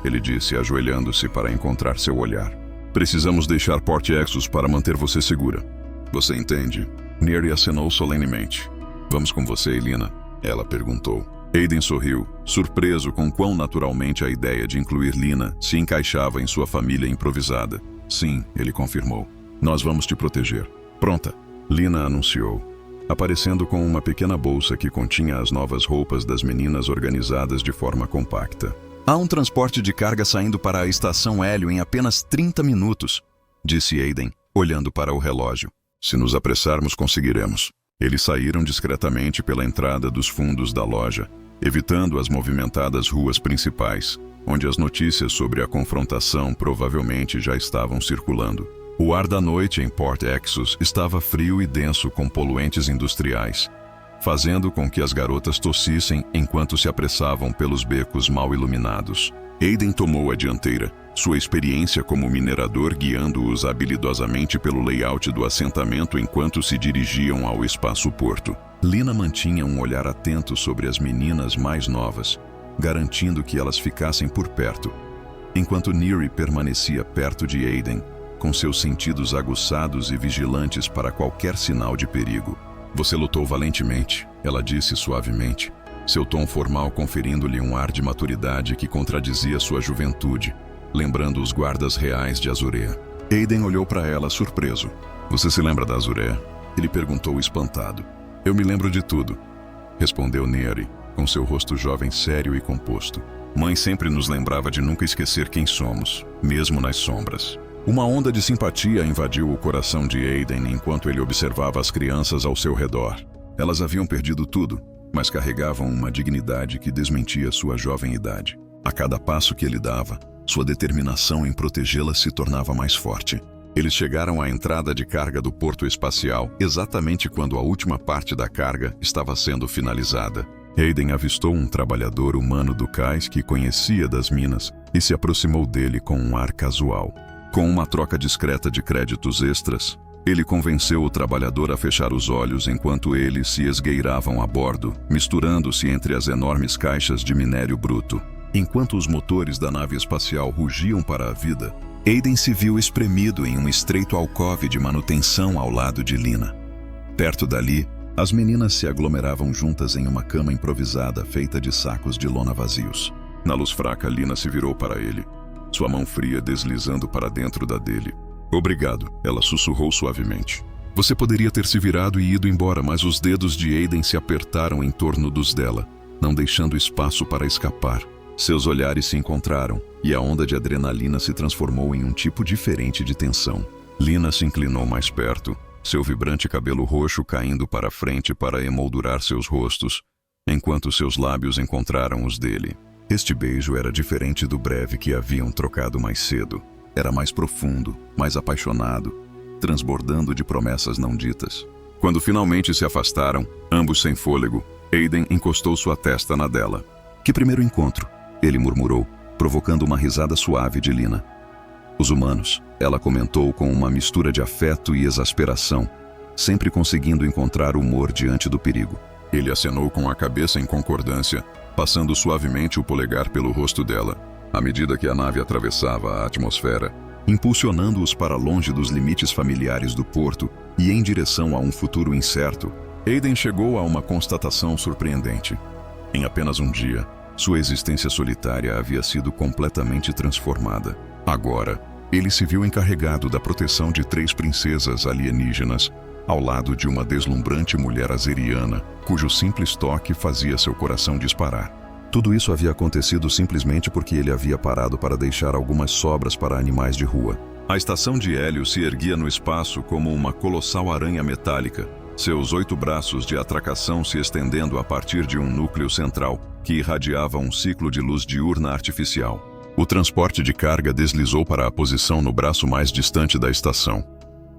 ele disse, ajoelhando-se para encontrar seu olhar. Precisamos deixar Port Exodus para manter você segura. Você entende? Neri acenou solenemente. Vamos com você, Lina? Ela perguntou. Aiden sorriu, surpreso com quão naturalmente a ideia de incluir Lina se encaixava em sua família improvisada. Sim, ele confirmou. Nós vamos te proteger. Pronta, Lina anunciou, aparecendo com uma pequena bolsa que continha as novas roupas das meninas organizadas de forma compacta. Há um transporte de carga saindo para a estação Hélio em apenas 30 minutos, disse Aiden, olhando para o relógio. Se nos apressarmos, conseguiremos. Eles saíram discretamente pela entrada dos fundos da loja, evitando as movimentadas ruas principais, onde as notícias sobre a confrontação provavelmente já estavam circulando. O ar da noite em Port Exodus estava frio e denso com poluentes industriais, fazendo com que as garotas tossissem enquanto se apressavam pelos becos mal iluminados. Aiden tomou a dianteira, sua experiência como minerador guiando-os habilidosamente pelo layout do assentamento enquanto se dirigiam ao espaço-porto. Lina mantinha um olhar atento sobre as meninas mais novas, garantindo que elas ficassem por perto, enquanto Neri permanecia perto de Aiden, com seus sentidos aguçados e vigilantes para qualquer sinal de perigo. Você lutou valentemente, ela disse suavemente, seu tom formal conferindo-lhe um ar de maturidade que contradizia sua juventude, lembrando os guardas reais de Azurea. Aiden olhou para ela surpreso. Você se lembra da Azurea? Ele perguntou espantado. Eu me lembro de tudo, respondeu Neri, com seu rosto jovem sério e composto. Mãe sempre nos lembrava de nunca esquecer quem somos, mesmo nas sombras. Uma onda de simpatia invadiu o coração de Aiden enquanto ele observava as crianças ao seu redor. Elas haviam perdido tudo, mas carregavam uma dignidade que desmentia sua jovem idade. A cada passo que ele dava, sua determinação em protegê-las se tornava mais forte. Eles chegaram à entrada de carga do porto espacial exatamente quando a última parte da carga estava sendo finalizada. Aiden avistou um trabalhador humano do cais que conhecia das minas e se aproximou dele com um ar casual. Com uma troca discreta de créditos extras, ele convenceu o trabalhador a fechar os olhos enquanto eles se esgueiravam a bordo, misturando-se entre as enormes caixas de minério bruto. Enquanto os motores da nave espacial rugiam para a vida, Aiden se viu espremido em um estreito alcove de manutenção ao lado de Lina. Perto dali, as meninas se aglomeravam juntas em uma cama improvisada feita de sacos de lona vazios. Na luz fraca, Lina se virou para ele, sua mão fria deslizando para dentro da dele. Obrigado, ela sussurrou suavemente. Você poderia ter se virado e ido embora, mas os dedos de Aiden se apertaram em torno dos dela, não deixando espaço para escapar. Seus olhares se encontraram, e a onda de adrenalina se transformou em um tipo diferente de tensão. Lina se inclinou mais perto, seu vibrante cabelo roxo caindo para frente para emoldurar seus rostos, enquanto seus lábios encontraram os dele. Este beijo era diferente do breve que haviam trocado mais cedo. Era mais profundo, mais apaixonado, transbordando de promessas não ditas. Quando finalmente se afastaram, ambos sem fôlego, Aiden encostou sua testa na dela. Que primeiro encontro, ele murmurou, provocando uma risada suave de Lina. Os humanos, ela comentou com uma mistura de afeto e exasperação, sempre conseguindo encontrar humor diante do perigo. Ele acenou com a cabeça em concordância, passando suavemente o polegar pelo rosto dela, à medida que a nave atravessava a atmosfera, impulsionando-os para longe dos limites familiares do porto e em direção a um futuro incerto. Aiden chegou a uma constatação surpreendente. Em apenas um dia, sua existência solitária havia sido completamente transformada. Agora, ele se viu encarregado da proteção de 3 princesas alienígenas, ao lado de uma deslumbrante mulher azeriana, cujo simples toque fazia seu coração disparar. Tudo isso havia acontecido simplesmente porque ele havia parado para deixar algumas sobras para animais de rua. A estação de Hélio se erguia no espaço como uma colossal aranha metálica, seus 8 braços de atracação se estendendo a partir de um núcleo central que irradiava um ciclo de luz diurna artificial. O transporte de carga deslizou para a posição no braço mais distante da estação,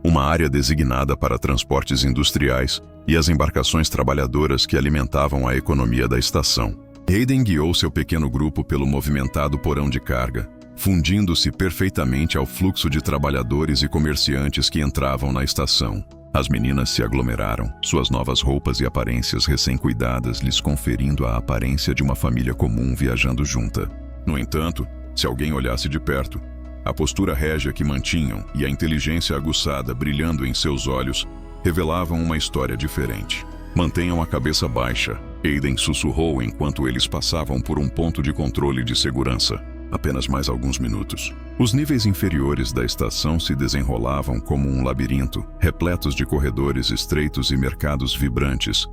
uma área designada para transportes industriais e as embarcações trabalhadoras que alimentavam a economia da estação. Aiden guiou seu pequeno grupo pelo movimentado porão de carga, fundindo-se perfeitamente ao fluxo de trabalhadores e comerciantes que entravam na estação. As meninas se aglomeraram, suas novas roupas e aparências recém-cuidadas lhes conferindo a aparência de uma família comum viajando junta. No entanto, se alguém olhasse de perto, a postura régia que mantinham e a inteligência aguçada brilhando em seus olhos revelavam uma história diferente. Mantenham a cabeça baixa, Aiden sussurrou enquanto eles passavam por um ponto de controle de segurança. Apenas mais alguns minutos. Os níveis inferiores da estação se desenrolavam como um labirinto, repletos de corredores estreitos e mercados vibrantes.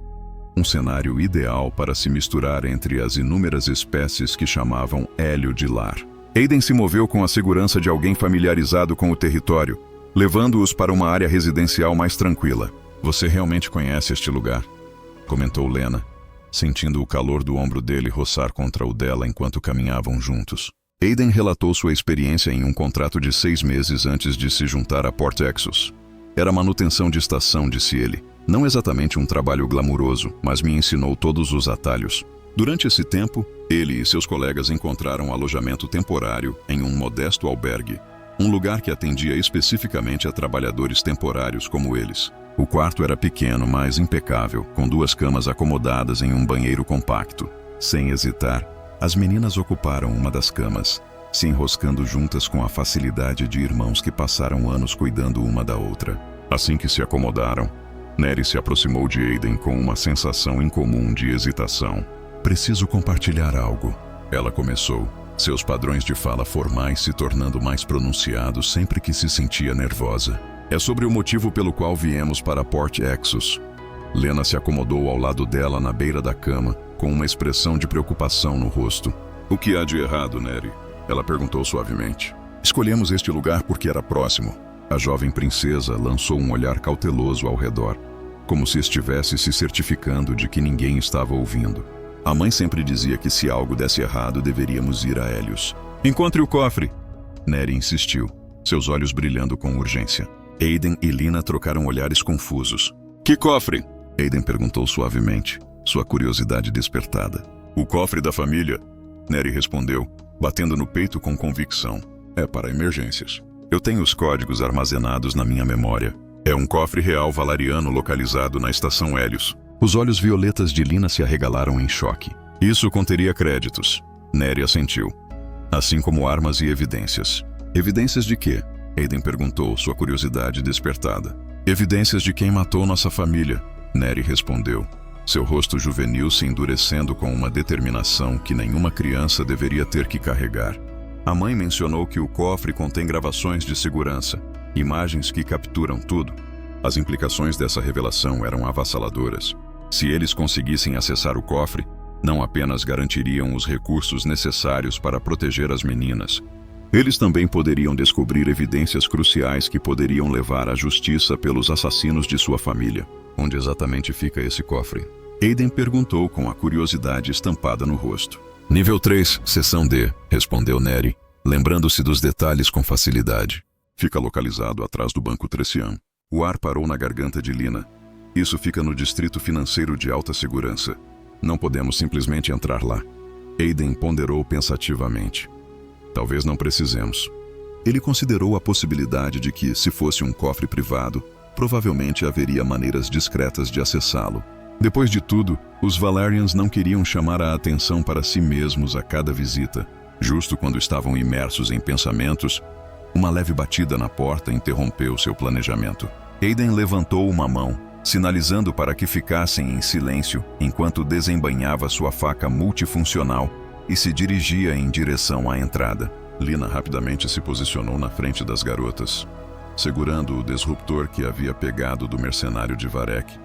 Um cenário ideal para se misturar entre as inúmeras espécies que chamavam hélio de lar. Aiden se moveu com a segurança de alguém familiarizado com o território, levando-os para uma área residencial mais tranquila. Você realmente conhece este lugar, comentou Lena, sentindo o calor do ombro dele roçar contra o dela enquanto caminhavam juntos. Aiden relatou sua experiência em um contrato de 6 meses antes de se juntar a Port Exos. Era manutenção de estação, disse ele. Não exatamente um trabalho glamuroso, mas me ensinou todos os atalhos. Durante esse tempo, ele e seus colegas encontraram alojamento temporário em um modesto albergue, um lugar que atendia especificamente a trabalhadores temporários como eles. O quarto era pequeno, mas impecável, com 2 camas acomodadas em um banheiro compacto. Sem hesitar, as meninas ocuparam uma das camas, se enroscando juntas com a facilidade de irmãos que passaram anos cuidando uma da outra. Assim que se acomodaram, Neri se aproximou de Aiden com uma sensação incomum de hesitação. Preciso compartilhar algo, ela começou, seus padrões de fala formais se tornando mais pronunciados sempre que se sentia nervosa. É sobre o motivo pelo qual viemos para Port Exos. Lena se acomodou ao lado dela na beira da cama, com uma expressão de preocupação no rosto. O que há de errado, Neri? Ela perguntou suavemente. Escolhemos este lugar porque era próximo. A jovem princesa lançou um olhar cauteloso ao redor, como se estivesse se certificando de que ninguém estava ouvindo. A mãe sempre dizia que se algo desse errado, deveríamos ir a Hélios. Encontre o cofre! Neri insistiu, seus olhos brilhando com urgência. Aiden e Lina trocaram olhares confusos. Que cofre? Aiden perguntou suavemente, sua curiosidade despertada. O cofre da família, Neri respondeu, batendo no peito com convicção. É para emergências. Eu tenho os códigos armazenados na minha memória. É um cofre real valariano localizado na estação Hélios. Os olhos violetas de Lina se arregalaram em choque. Isso conteria créditos. Neri assentiu. Assim como armas e evidências. Evidências de quê? Aiden perguntou, sua curiosidade despertada. Evidências de quem matou nossa família, Neri respondeu, seu rosto juvenil se endurecendo com uma determinação que nenhuma criança deveria ter que carregar. A mãe mencionou que o cofre contém gravações de segurança, imagens que capturam tudo. As implicações dessa revelação eram avassaladoras. Se eles conseguissem acessar o cofre, não apenas garantiriam os recursos necessários para proteger as meninas, eles também poderiam descobrir evidências cruciais que poderiam levar à justiça pelos assassinos de sua família. Onde exatamente fica esse cofre? Aiden perguntou com a curiosidade estampada no rosto. Nível 3, seção D, respondeu Neri, lembrando-se dos detalhes com facilidade. Fica localizado atrás do Banco Trecian. O ar parou na garganta de Lina. Isso fica no distrito financeiro de alta segurança. Não podemos simplesmente entrar lá. Aiden ponderou pensativamente. Talvez não precisemos. Ele considerou a possibilidade de que, se fosse um cofre privado, provavelmente haveria maneiras discretas de acessá-lo. Depois de tudo, os Valarians não queriam chamar a atenção para si mesmos a cada visita. Justo quando estavam imersos em pensamentos, uma leve batida na porta interrompeu seu planejamento. Aiden levantou uma mão, sinalizando para que ficassem em silêncio enquanto desembainhava sua faca multifuncional e se dirigia em direção à entrada. Lina rapidamente se posicionou na frente das garotas, segurando o disruptor que havia pegado do mercenário de Varek,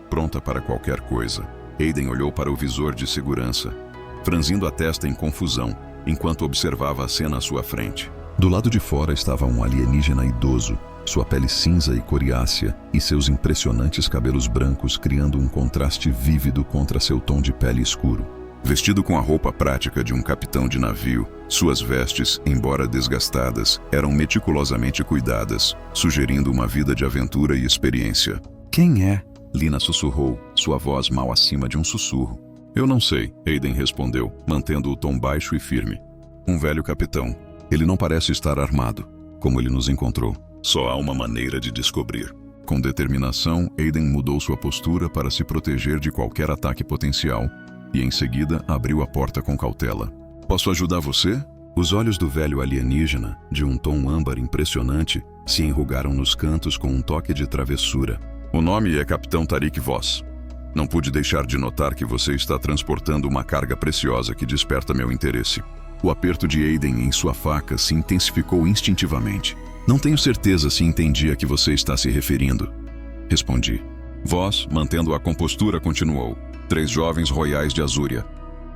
pronta para qualquer coisa. Aiden olhou para o visor de segurança, franzindo a testa em confusão, enquanto observava a cena à sua frente. Do lado de fora estava um alienígena idoso, sua pele cinza e coriácea e seus impressionantes cabelos brancos criando um contraste vívido contra seu tom de pele escuro. Vestido com a roupa prática de um capitão de navio, suas vestes, embora desgastadas, eram meticulosamente cuidadas, sugerindo uma vida de aventura e experiência. "Quem é?" Lina sussurrou, sua voz mal acima de um sussurro. "Eu não sei", Aiden respondeu, mantendo o tom baixo e firme. "Um velho capitão. Ele não parece estar armado, como ele nos encontrou. Só há uma maneira de descobrir." Com determinação, Aiden mudou sua postura para se proteger de qualquer ataque potencial e, em seguida, abriu a porta com cautela. "Posso ajudar você?" Os olhos do velho alienígena, de um tom âmbar impressionante, se enrugaram nos cantos com um toque de travessura. "O nome é Capitão Tariq Voss. Não pude deixar de notar que você está transportando uma carga preciosa que desperta meu interesse." O aperto de Aiden em sua faca se intensificou instintivamente. "Não tenho certeza se entendi a que você está se referindo", respondi. Voss, mantendo a compostura, continuou. 3 jovens royais de Azúria.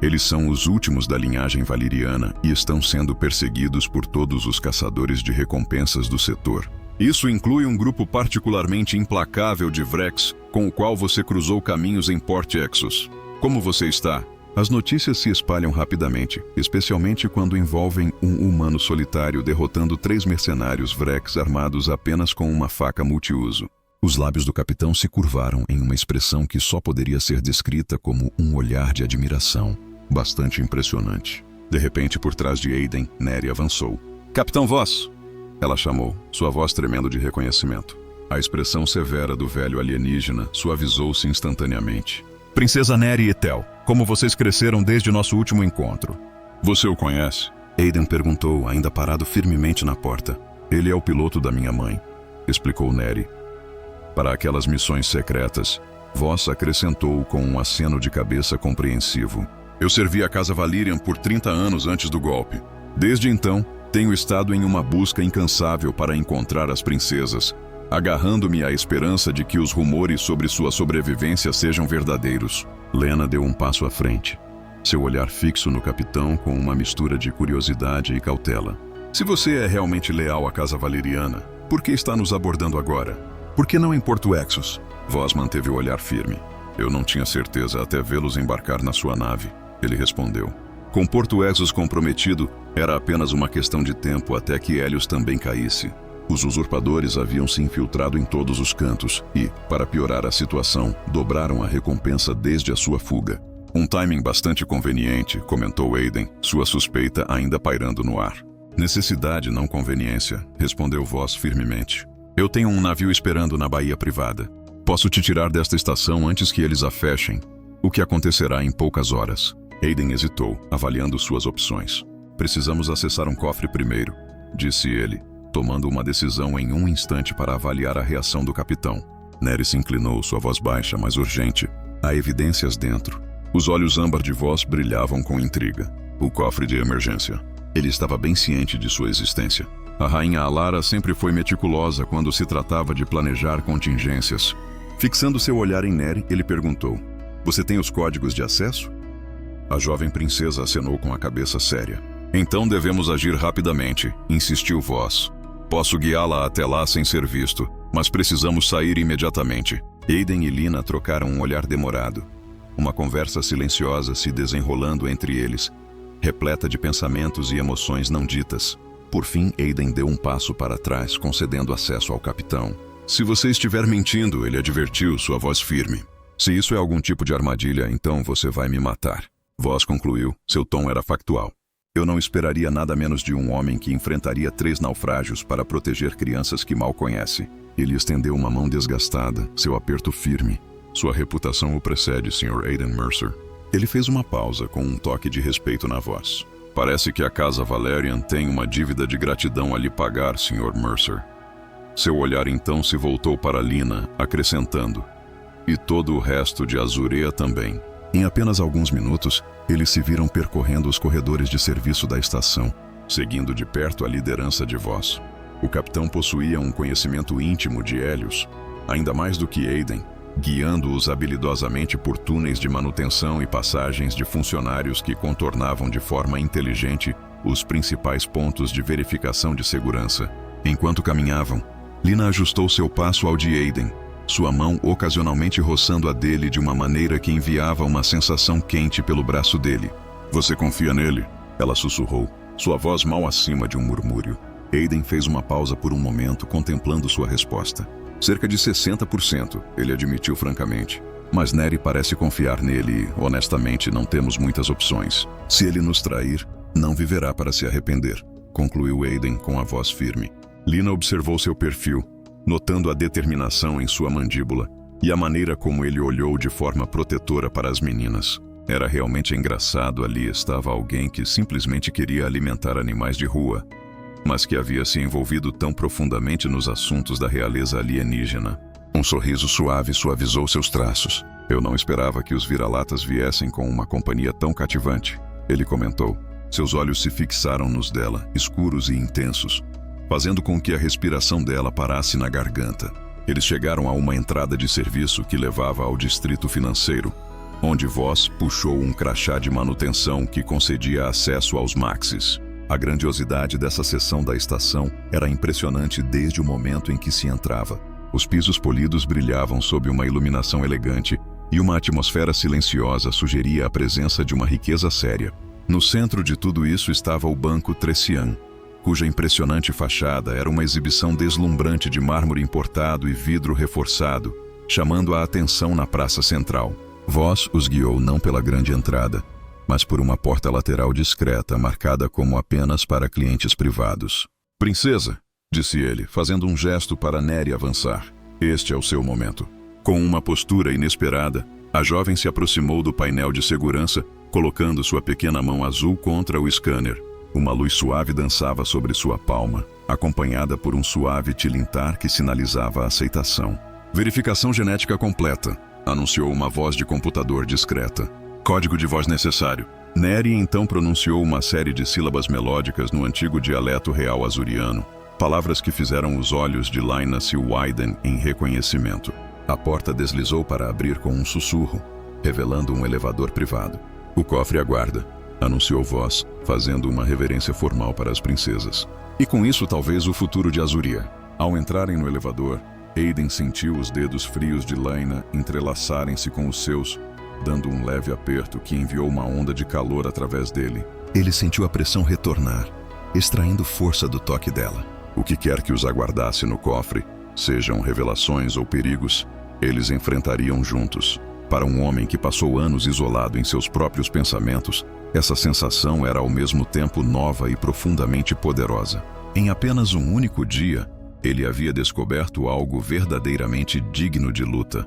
Eles são os últimos da linhagem valeriana e estão sendo perseguidos por todos os caçadores de recompensas do setor. Isso inclui um grupo particularmente implacável de Vrex, com o qual você cruzou caminhos em Port Exos. Como você está? As notícias se espalham rapidamente, especialmente quando envolvem um humano solitário derrotando 3 mercenários Vrex armados apenas com uma faca multiuso. Os lábios do capitão se curvaram em uma expressão que só poderia ser descrita como um olhar de admiração, bastante impressionante. De repente, por trás de Aiden, Neri avançou. "Capitão Voss!" ela chamou, sua voz tremendo de reconhecimento. A expressão severa do velho alienígena suavizou-se instantaneamente. "Princesa Neri e Tel, como vocês cresceram desde nosso último encontro?" "Você o conhece?" Aiden perguntou, ainda parado firmemente na porta. "Ele é o piloto da minha mãe", explicou Neri. Para aquelas missões secretas, Voss acrescentou com um aceno de cabeça compreensivo. "Eu servi a Casa Valyrian por 30 anos antes do golpe. Desde então, tenho estado em uma busca incansável para encontrar as princesas, agarrando-me à esperança de que os rumores sobre sua sobrevivência sejam verdadeiros." Lena deu um passo à frente, seu olhar fixo no capitão com uma mistura de curiosidade e cautela. "Se você é realmente leal à Casa Valeriana, por que está nos abordando agora? Por que não em Porto Exos?" Voss manteve o olhar firme. "Eu não tinha certeza até vê-los embarcar na sua nave", ele respondeu. Com Porto Exos comprometido, era apenas uma questão de tempo até que Hélios também caísse. Os usurpadores haviam se infiltrado em todos os cantos e, para piorar a situação, dobraram a recompensa desde a sua fuga. "Um timing bastante conveniente", comentou Aiden, sua suspeita ainda pairando no ar. "Necessidade, não conveniência", respondeu Voss firmemente. "Eu tenho um navio esperando na baía privada. Posso te tirar desta estação antes que eles a fechem, o que acontecerá em poucas horas." Aiden hesitou, avaliando suas opções. "Precisamos acessar um cofre primeiro", disse ele, tomando uma decisão em um instante para avaliar a reação do capitão. Neri se inclinou, sua voz baixa, mas urgente. "Há evidências dentro." Os olhos âmbar de Voss brilhavam com intriga. "O cofre de emergência." Ele estava bem ciente de sua existência. A rainha Alara sempre foi meticulosa quando se tratava de planejar contingências. Fixando seu olhar em Neri, ele perguntou: "Você tem os códigos de acesso?" A jovem princesa acenou com a cabeça séria. "Então devemos agir rapidamente", insistiu Voss. "Posso guiá-la até lá sem ser visto, mas precisamos sair imediatamente." Aiden e Lina trocaram um olhar demorado. Uma conversa silenciosa se desenrolando entre eles, repleta de pensamentos e emoções não ditas. Por fim, Aiden deu um passo para trás, concedendo acesso ao capitão. "Se você estiver mentindo", ele advertiu, sua voz firme. "Se isso é algum tipo de armadilha, então você vai me matar." Voss concluiu, seu tom era factual. "Eu não esperaria nada menos de um homem que enfrentaria 3 naufrágios para proteger crianças que mal conhece." Ele estendeu uma mão desgastada, seu aperto firme. "Sua reputação o precede, Sr. Aiden Mercer." Ele fez uma pausa com um toque de respeito na voz. "Parece que a Casa Valerian tem uma dívida de gratidão a lhe pagar, Sr. Mercer." Seu olhar então se voltou para Lina, acrescentando: "E todo o resto de Azurea também." Em apenas alguns minutos, eles se viram percorrendo os corredores de serviço da estação, seguindo de perto a liderança de Voss. O capitão possuía um conhecimento íntimo de Hélios, ainda mais do que Aiden, guiando-os habilidosamente por túneis de manutenção e passagens de funcionários que contornavam de forma inteligente os principais pontos de verificação de segurança. Enquanto caminhavam, Lina ajustou seu passo ao de Aiden, sua mão ocasionalmente roçando a dele de uma maneira que enviava uma sensação quente pelo braço dele. Você confia nele? Ela sussurrou, sua voz mal acima de um murmúrio. Aiden fez uma pausa por um momento, contemplando sua resposta. Cerca de 60%, ele admitiu francamente. Mas Neri parece confiar nele e, honestamente, não temos muitas opções. Se ele nos trair, não viverá para se arrepender, concluiu Aiden com a voz firme. Lina observou seu perfil, notando a determinação em sua mandíbula e a maneira como ele olhou de forma protetora para as meninas. Era realmente engraçado, ali estava alguém que simplesmente queria alimentar animais de rua, mas que havia se envolvido tão profundamente nos assuntos da realeza alienígena. Um sorriso suave suavizou seus traços. Eu não esperava que os vira-latas viessem com uma companhia tão cativante, ele comentou. Seus olhos se fixaram nos dela, escuros e intensos, fazendo com que a respiração dela parasse na garganta. Eles chegaram a uma entrada de serviço que levava ao distrito financeiro, onde Voss puxou um crachá de manutenção que concedia acesso aos Maxis. A grandiosidade dessa seção da estação era impressionante desde o momento em que se entrava. Os pisos polidos brilhavam sob uma iluminação elegante e uma atmosfera silenciosa sugeria a presença de uma riqueza séria. No centro de tudo isso estava o Banco Tressian, cuja impressionante fachada era uma exibição deslumbrante de mármore importado e vidro reforçado, chamando a atenção na praça central. Voss os guiou não pela grande entrada, mas por uma porta lateral discreta, marcada como apenas para clientes privados. Princesa, disse ele, fazendo um gesto para Neri avançar. Este é o seu momento. Com uma postura inesperada, a jovem se aproximou do painel de segurança, colocando sua pequena mão azul contra o scanner. Uma luz suave dançava sobre sua palma, acompanhada por um suave tilintar que sinalizava a aceitação. Verificação genética completa, anunciou uma voz de computador discreta. Código de voz necessário. Neri então pronunciou uma série de sílabas melódicas no antigo dialeto real azuriano, palavras que fizeram os olhos de Lina se widenem em reconhecimento. A porta deslizou para abrir com um sussurro, revelando um elevador privado. O cofre aguarda, anunciou Voss, fazendo uma reverência formal para as princesas. E com isso talvez o futuro de Azuria. Ao entrarem no elevador, Aiden sentiu os dedos frios de Lina entrelaçarem-se com os seus, dando um leve aperto que enviou uma onda de calor através dele. Ele sentiu a pressão retornar, extraindo força do toque dela. O que quer que os aguardasse no cofre, sejam revelações ou perigos, eles enfrentariam juntos. Para um homem que passou anos isolado em seus próprios pensamentos, essa sensação era ao mesmo tempo nova e profundamente poderosa. Em apenas um único dia, ele havia descoberto algo verdadeiramente digno de luta.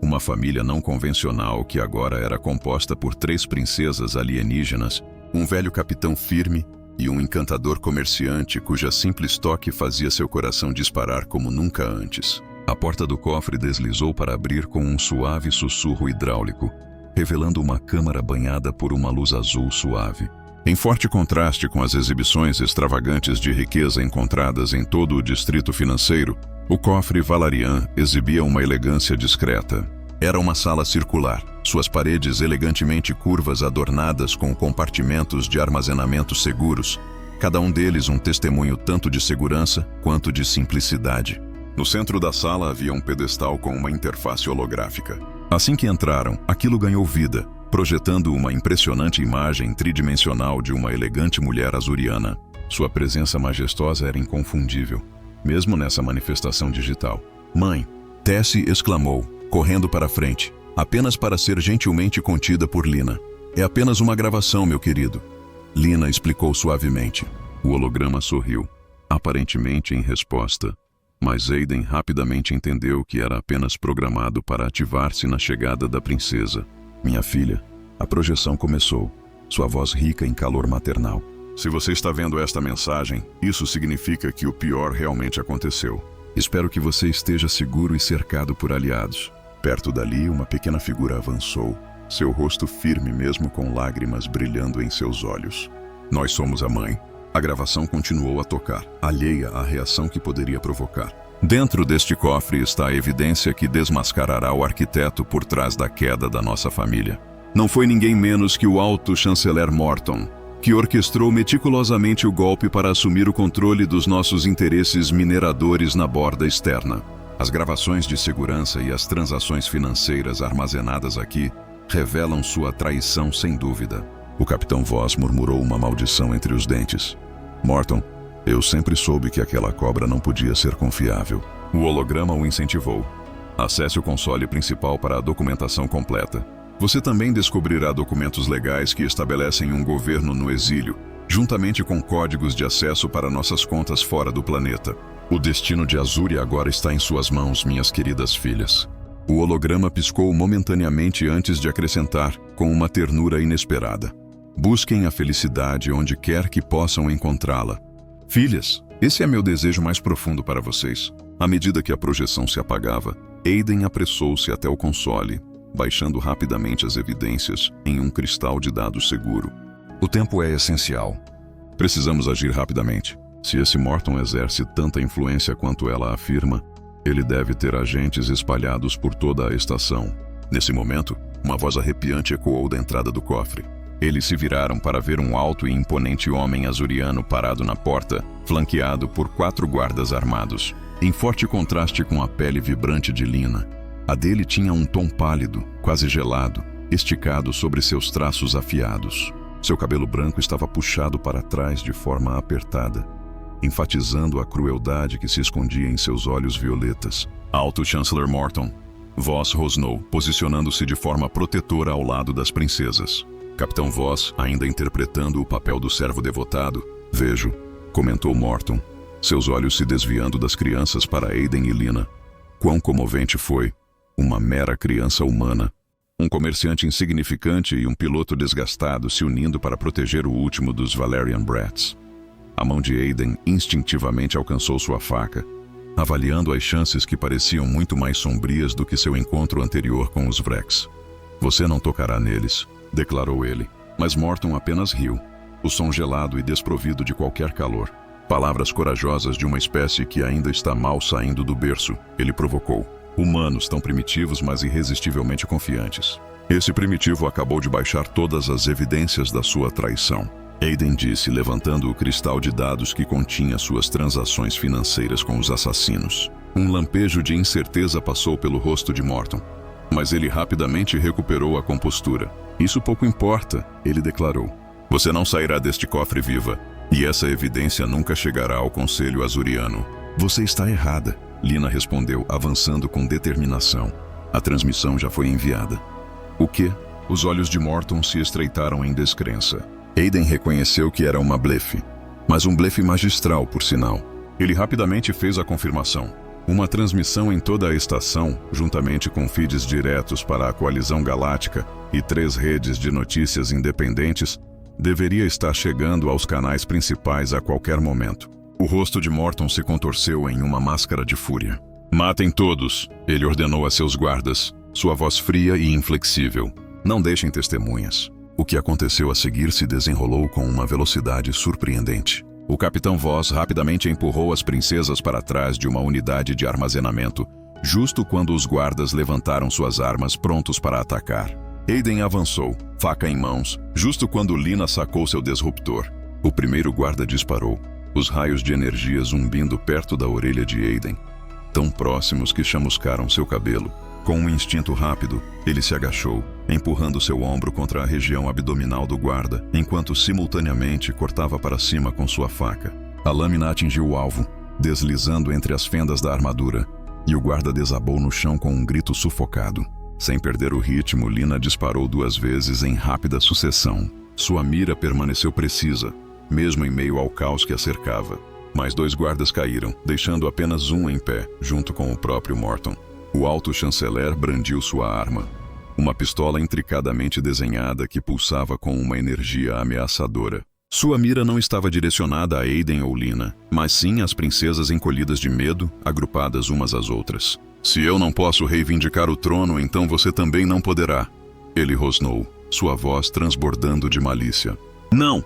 Uma família não convencional que agora era composta por 3 princesas alienígenas, um velho capitão firme e um encantador comerciante cuja simples toque fazia seu coração disparar como nunca antes. A porta do cofre deslizou para abrir com um suave sussurro hidráulico, revelando uma câmara banhada por uma luz azul suave. Em forte contraste com as exibições extravagantes de riqueza encontradas em todo o distrito financeiro, o cofre Valarian exibia uma elegância discreta. Era uma sala circular, suas paredes elegantemente curvas adornadas com compartimentos de armazenamento seguros, cada um deles um testemunho tanto de segurança quanto de simplicidade. No centro da sala havia um pedestal com uma interface holográfica. Assim que entraram, aquilo ganhou vida, projetando uma impressionante imagem tridimensional de uma elegante mulher azuriana. Sua presença majestosa era inconfundível, mesmo nessa manifestação digital. "Mãe!" Tessie exclamou, correndo para a frente, apenas para ser gentilmente contida por Lina. "É apenas uma gravação, meu querido." Lina explicou suavemente. O holograma sorriu, aparentemente em resposta, mas Aiden rapidamente entendeu que era apenas programado para ativar-se na chegada da princesa. "Minha filha." A projeção começou, sua voz rica em calor maternal. "Se você está vendo esta mensagem, isso significa que o pior realmente aconteceu. Espero que você esteja seguro e cercado por aliados." Perto dali, uma pequena figura avançou, seu rosto firme mesmo com lágrimas brilhando em seus olhos. "Nós somos a mãe." A gravação continuou a tocar, alheia à reação que poderia provocar. "Dentro deste cofre está a evidência que desmascarará o arquiteto por trás da queda da nossa família. Não foi ninguém menos que o alto chanceler Morton." que orquestrou meticulosamente o golpe para assumir o controle dos nossos interesses mineradores na borda externa. As gravações de segurança e as transações financeiras armazenadas aqui revelam sua traição sem dúvida. O Capitão Voss murmurou uma maldição entre os dentes. Morton, eu sempre soube que aquela cobra não podia ser confiável. O holograma o incentivou. Acesse o console principal para a documentação completa. Você também descobrirá documentos legais que estabelecem um governo no exílio, juntamente com códigos de acesso para nossas contas fora do planeta. O destino de Azuri agora está em suas mãos, minhas queridas filhas. O holograma piscou momentaneamente antes de acrescentar, com uma ternura inesperada. Busquem a felicidade onde quer que possam encontrá-la. Filhas, esse é meu desejo mais profundo para vocês. À medida que a projeção se apagava, Aiden apressou-se até o console, baixando rapidamente as evidências em um cristal de dados seguro. O tempo é essencial. Precisamos agir rapidamente. Se esse Morton exerce tanta influência quanto ela afirma, ele deve ter agentes espalhados por toda a estação. Nesse momento, uma voz arrepiante ecoou da entrada do cofre. Eles se viraram para ver um alto e imponente homem azuriano parado na porta, flanqueado por 4 guardas armados, em forte contraste com a pele vibrante de Lina. A dele tinha um tom pálido, quase gelado, esticado sobre seus traços afiados. Seu cabelo branco estava puxado para trás de forma apertada, enfatizando a crueldade que se escondia em seus olhos violetas. Alto Chancellor Morton. Voss rosnou, posicionando-se de forma protetora ao lado das princesas. Capitão Voss, ainda interpretando o papel do servo devotado. Vejo, comentou Morton, seus olhos se desviando das crianças para Aiden e Lina. Quão comovente foi. Uma mera criança humana. Um comerciante insignificante e um piloto desgastado se unindo para proteger o último dos Valerian Brats. A mão de Aiden instintivamente alcançou sua faca, avaliando as chances que pareciam muito mais sombrias do que seu encontro anterior com os Vrex. Você não tocará neles, declarou ele, mas Morton apenas riu, o som gelado e desprovido de qualquer calor. Palavras corajosas de uma espécie que ainda está mal saindo do berço, ele provocou. Humanos tão primitivos, mas irresistivelmente confiantes. Esse primitivo acabou de baixar todas as evidências da sua traição. Aiden disse, levantando o cristal de dados que continha suas transações financeiras com os assassinos. Um lampejo de incerteza passou pelo rosto de Morton, mas ele rapidamente recuperou a compostura. Isso pouco importa, ele declarou. Você não sairá deste cofre viva, e essa evidência nunca chegará ao Conselho Azuriano. Você está errada, Lina respondeu, avançando com determinação. A transmissão já foi enviada. O quê? Os olhos de Morton se estreitaram em descrença. Aiden reconheceu que era uma blefe, mas um blefe magistral, por sinal. Ele rapidamente fez a confirmação. Uma transmissão em toda a estação, juntamente com feeds diretos para a coalizão galáctica e 3 redes de notícias independentes, deveria estar chegando aos canais principais a qualquer momento. O rosto de Morton se contorceu em uma máscara de fúria. Matem todos, ele ordenou a seus guardas, sua voz fria e inflexível. Não deixem testemunhas. O que aconteceu a seguir se desenrolou com uma velocidade surpreendente. O Capitão Voss rapidamente empurrou as princesas para trás de uma unidade de armazenamento, justo quando os guardas levantaram suas armas prontos para atacar. Aiden avançou, faca em mãos, justo quando Lina sacou seu disruptor. O primeiro guarda disparou, os raios de energia zumbindo perto da orelha de Aiden, tão próximos que chamuscaram seu cabelo. Com um instinto rápido, ele se agachou, empurrando seu ombro contra a região abdominal do guarda, enquanto simultaneamente cortava para cima com sua faca. A lâmina atingiu o alvo, deslizando entre as fendas da armadura, e o guarda desabou no chão com um grito sufocado. Sem perder o ritmo, Lina disparou 2 vezes em rápida sucessão. Sua mira permaneceu precisa, mesmo em meio ao caos que a cercava. Mais 2 guardas caíram, deixando apenas um em pé, junto com o próprio Morton. O alto chanceler brandiu sua arma, uma pistola intricadamente desenhada que pulsava com uma energia ameaçadora. Sua mira não estava direcionada a Aiden ou Lina, mas sim às princesas encolhidas de medo, agrupadas umas às outras. Se eu não posso reivindicar o trono, então você também não poderá. Ele rosnou, sua voz transbordando de malícia. Não!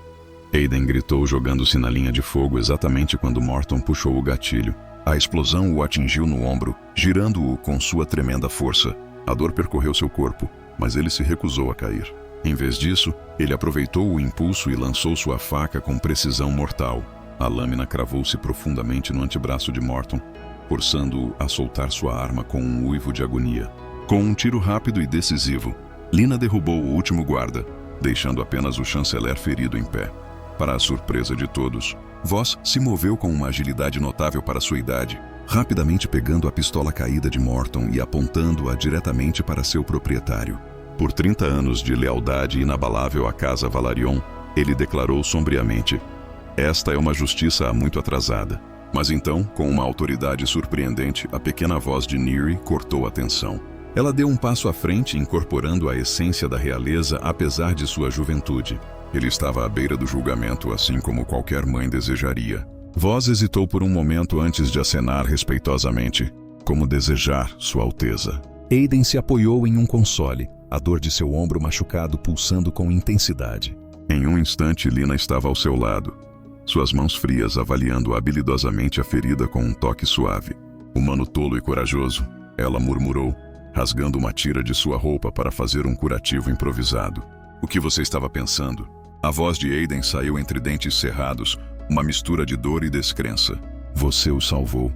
Aiden gritou, jogando-se na linha de fogo exatamente quando Morton puxou o gatilho. A explosão o atingiu no ombro, girando-o com sua tremenda força. A dor percorreu seu corpo, mas ele se recusou a cair. Em vez disso, ele aproveitou o impulso e lançou sua faca com precisão mortal. A lâmina cravou-se profundamente no antebraço de Morton, forçando-o a soltar sua arma com um uivo de agonia. Com um tiro rápido e decisivo, Lina derrubou o último guarda, deixando apenas o chanceler ferido em pé. Para a surpresa de todos, Voss se moveu com uma agilidade notável para sua idade, rapidamente pegando a pistola caída de Morton e apontando-a diretamente para seu proprietário. Por 30 anos de lealdade inabalável à Casa Valarion, ele declarou sombriamente: "Esta é uma justiça muito atrasada." Mas então, com uma autoridade surpreendente, a pequena voz de Neri cortou a tensão. Ela deu um passo à frente, incorporando a essência da realeza apesar de sua juventude. Ele estava à beira do julgamento, assim como qualquer mãe desejaria. Voss hesitou por um momento antes de acenar respeitosamente, como desejar Sua Alteza. Aiden se apoiou em um console, a dor de seu ombro machucado pulsando com intensidade. Em um instante, Lina estava ao seu lado, suas mãos frias avaliando habilidosamente a ferida com um toque suave. "Humano tolo e corajoso", ela murmurou, rasgando uma tira de sua roupa para fazer um curativo improvisado. "O que você estava pensando?" A voz de Aiden saiu entre dentes cerrados, uma mistura de dor e descrença. "Você o salvou."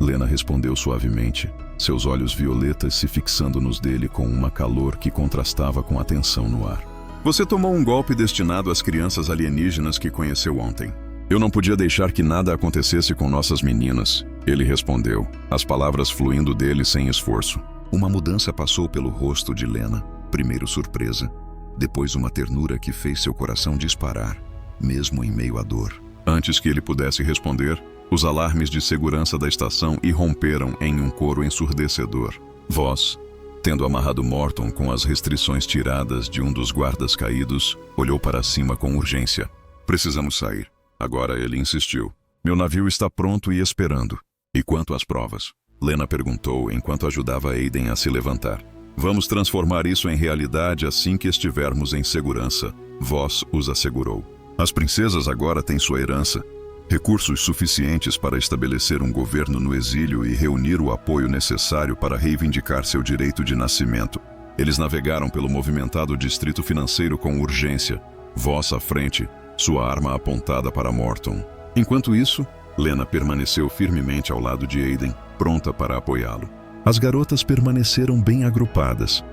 Lena respondeu suavemente, seus olhos violetas se fixando nos dele com uma calor que contrastava com a tensão no ar. "Você tomou um golpe destinado às crianças alienígenas que conheceu ontem. Eu não podia deixar que nada acontecesse com nossas meninas", ele respondeu, as palavras fluindo dele sem esforço. Uma mudança passou pelo rosto de Lena, primeiro surpresa, depois uma ternura que fez seu coração disparar, mesmo em meio à dor. Antes que ele pudesse responder, os alarmes de segurança da estação irromperam em um coro ensurdecedor. Voss, tendo amarrado Morton com as restrições tiradas de um dos guardas caídos, olhou para cima com urgência. "Precisamos sair." Agora ele insistiu. "Meu navio está pronto e esperando." "E quanto às provas?" Lena perguntou enquanto ajudava Aiden a se levantar. "Vamos transformar isso em realidade assim que estivermos em segurança", Voss os assegurou. "As princesas agora têm sua herança, recursos suficientes para estabelecer um governo no exílio e reunir o apoio necessário para reivindicar seu direito de nascimento." Eles navegaram pelo movimentado distrito financeiro com urgência, Voss à frente, sua arma apontada para Morton. Enquanto isso, Lena permaneceu firmemente ao lado de Aiden, pronta para apoiá-lo. As garotas permaneceram bem agrupadas,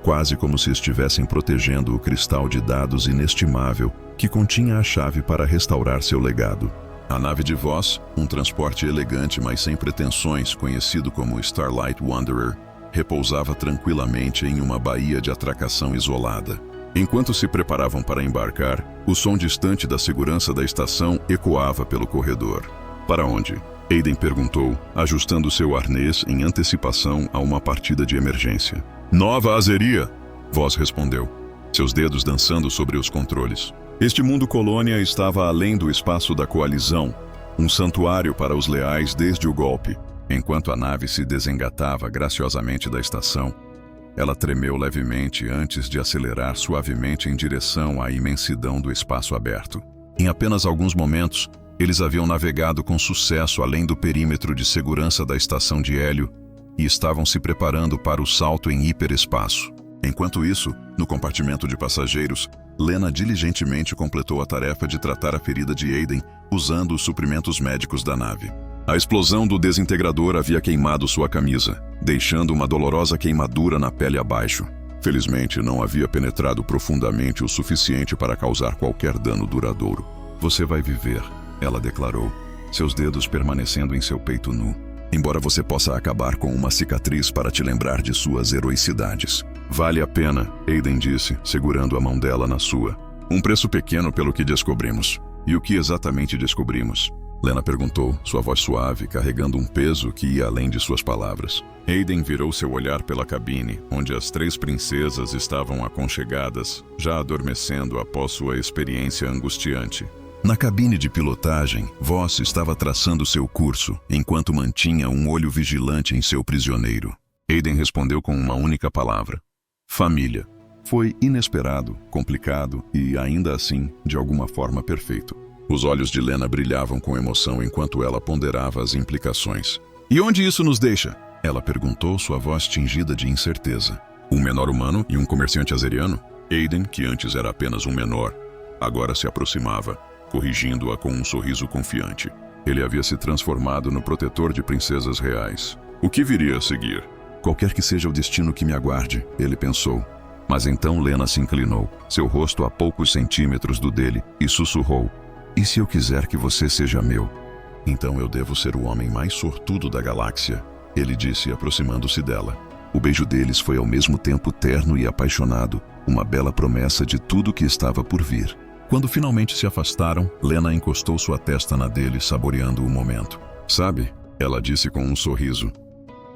quase como se estivessem protegendo o cristal de dados inestimável que continha a chave para restaurar seu legado. A nave de Voss, um transporte elegante mas sem pretensões, conhecido como Starlight Wanderer, repousava tranquilamente em uma baía de atracação isolada. Enquanto se preparavam para embarcar, o som distante da segurança da estação ecoava pelo corredor. "Para onde?" Aiden perguntou, ajustando seu arnês em antecipação a uma partida de emergência. "Nova Azeria", Voss respondeu, seus dedos dançando sobre os controles. Este mundo colônia estava além do espaço da coalizão, um santuário para os leais desde o golpe. Enquanto a nave se desengatava graciosamente da estação, ela tremeu levemente antes de acelerar suavemente em direção à imensidão do espaço aberto. Em apenas alguns momentos, eles haviam navegado com sucesso além do perímetro de segurança da estação de Hélio e estavam se preparando para o salto em hiperespaço. Enquanto isso, no compartimento de passageiros, Lena diligentemente completou a tarefa de tratar a ferida de Aiden usando os suprimentos médicos da nave. A explosão do desintegrador havia queimado sua camisa, deixando uma dolorosa queimadura na pele abaixo. Felizmente, não havia penetrado profundamente o suficiente para causar qualquer dano duradouro. "Você vai viver", ela declarou, seus dedos permanecendo em seu peito nu. "Embora você possa acabar com uma cicatriz para te lembrar de suas heroicidades." "Vale a pena", Aiden disse, segurando a mão dela na sua. "Um preço pequeno pelo que descobrimos." "E o que exatamente descobrimos?" Lena perguntou, sua voz suave, carregando um peso que ia além de suas palavras. Aiden virou seu olhar pela cabine, onde as 3 princesas estavam aconchegadas, já adormecendo após sua experiência angustiante. Na cabine de pilotagem, Voss estava traçando seu curso, enquanto mantinha um olho vigilante em seu prisioneiro. Aiden respondeu com uma única palavra: "Família." Foi inesperado, complicado e, ainda assim, de alguma forma perfeito. Os olhos de Lena brilhavam com emoção enquanto ela ponderava as implicações. "E onde isso nos deixa?" ela perguntou, sua voz tingida de incerteza. "Um menor humano e um comerciante azeriano?" Aiden, que antes era apenas um menor, agora se aproximava, corrigindo-a com um sorriso confiante. Ele havia se transformado no protetor de princesas reais. O que viria a seguir? Qualquer que seja o destino que me aguarde, ele pensou. Mas então Lena se inclinou, seu rosto a poucos centímetros do dele, e sussurrou: "E se eu quiser que você seja meu? Então eu devo ser o homem mais sortudo da galáxia", ele disse, aproximando-se dela. O beijo deles foi ao mesmo tempo terno e apaixonado, uma bela promessa de tudo que estava por vir. Quando finalmente se afastaram, Lena encostou sua testa na dele, saboreando o momento. "Sabe", ela disse com um sorriso,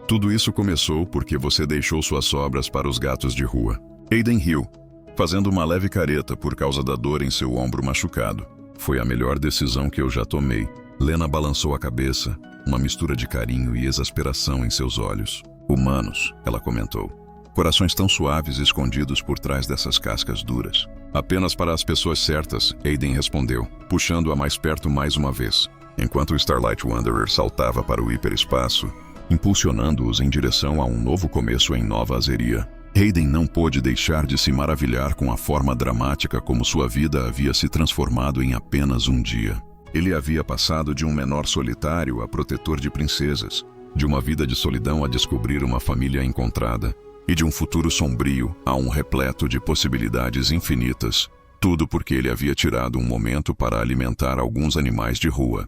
"tudo isso começou porque você deixou suas sobras para os gatos de rua." Aiden riu, fazendo uma leve careta por causa da dor em seu ombro machucado. "Foi a melhor decisão que eu já tomei." Lena balançou a cabeça, uma mistura de carinho e exasperação em seus olhos. "Humanos", ela comentou. "Corações tão suaves escondidos por trás dessas cascas duras." "Apenas para as pessoas certas", Aiden respondeu, puxando-a mais perto mais uma vez, enquanto o Starlight Wanderer saltava para o hiperespaço, impulsionando-os em direção a um novo começo em Nova Azeria. Aiden não pôde deixar de se maravilhar com a forma dramática como sua vida havia se transformado em apenas um dia. Ele havia passado de um menor solitário a protetor de princesas, de uma vida de solidão a descobrir uma família encontrada, e de um futuro sombrio a um repleto de possibilidades infinitas, tudo porque ele havia tirado um momento para alimentar alguns animais de rua.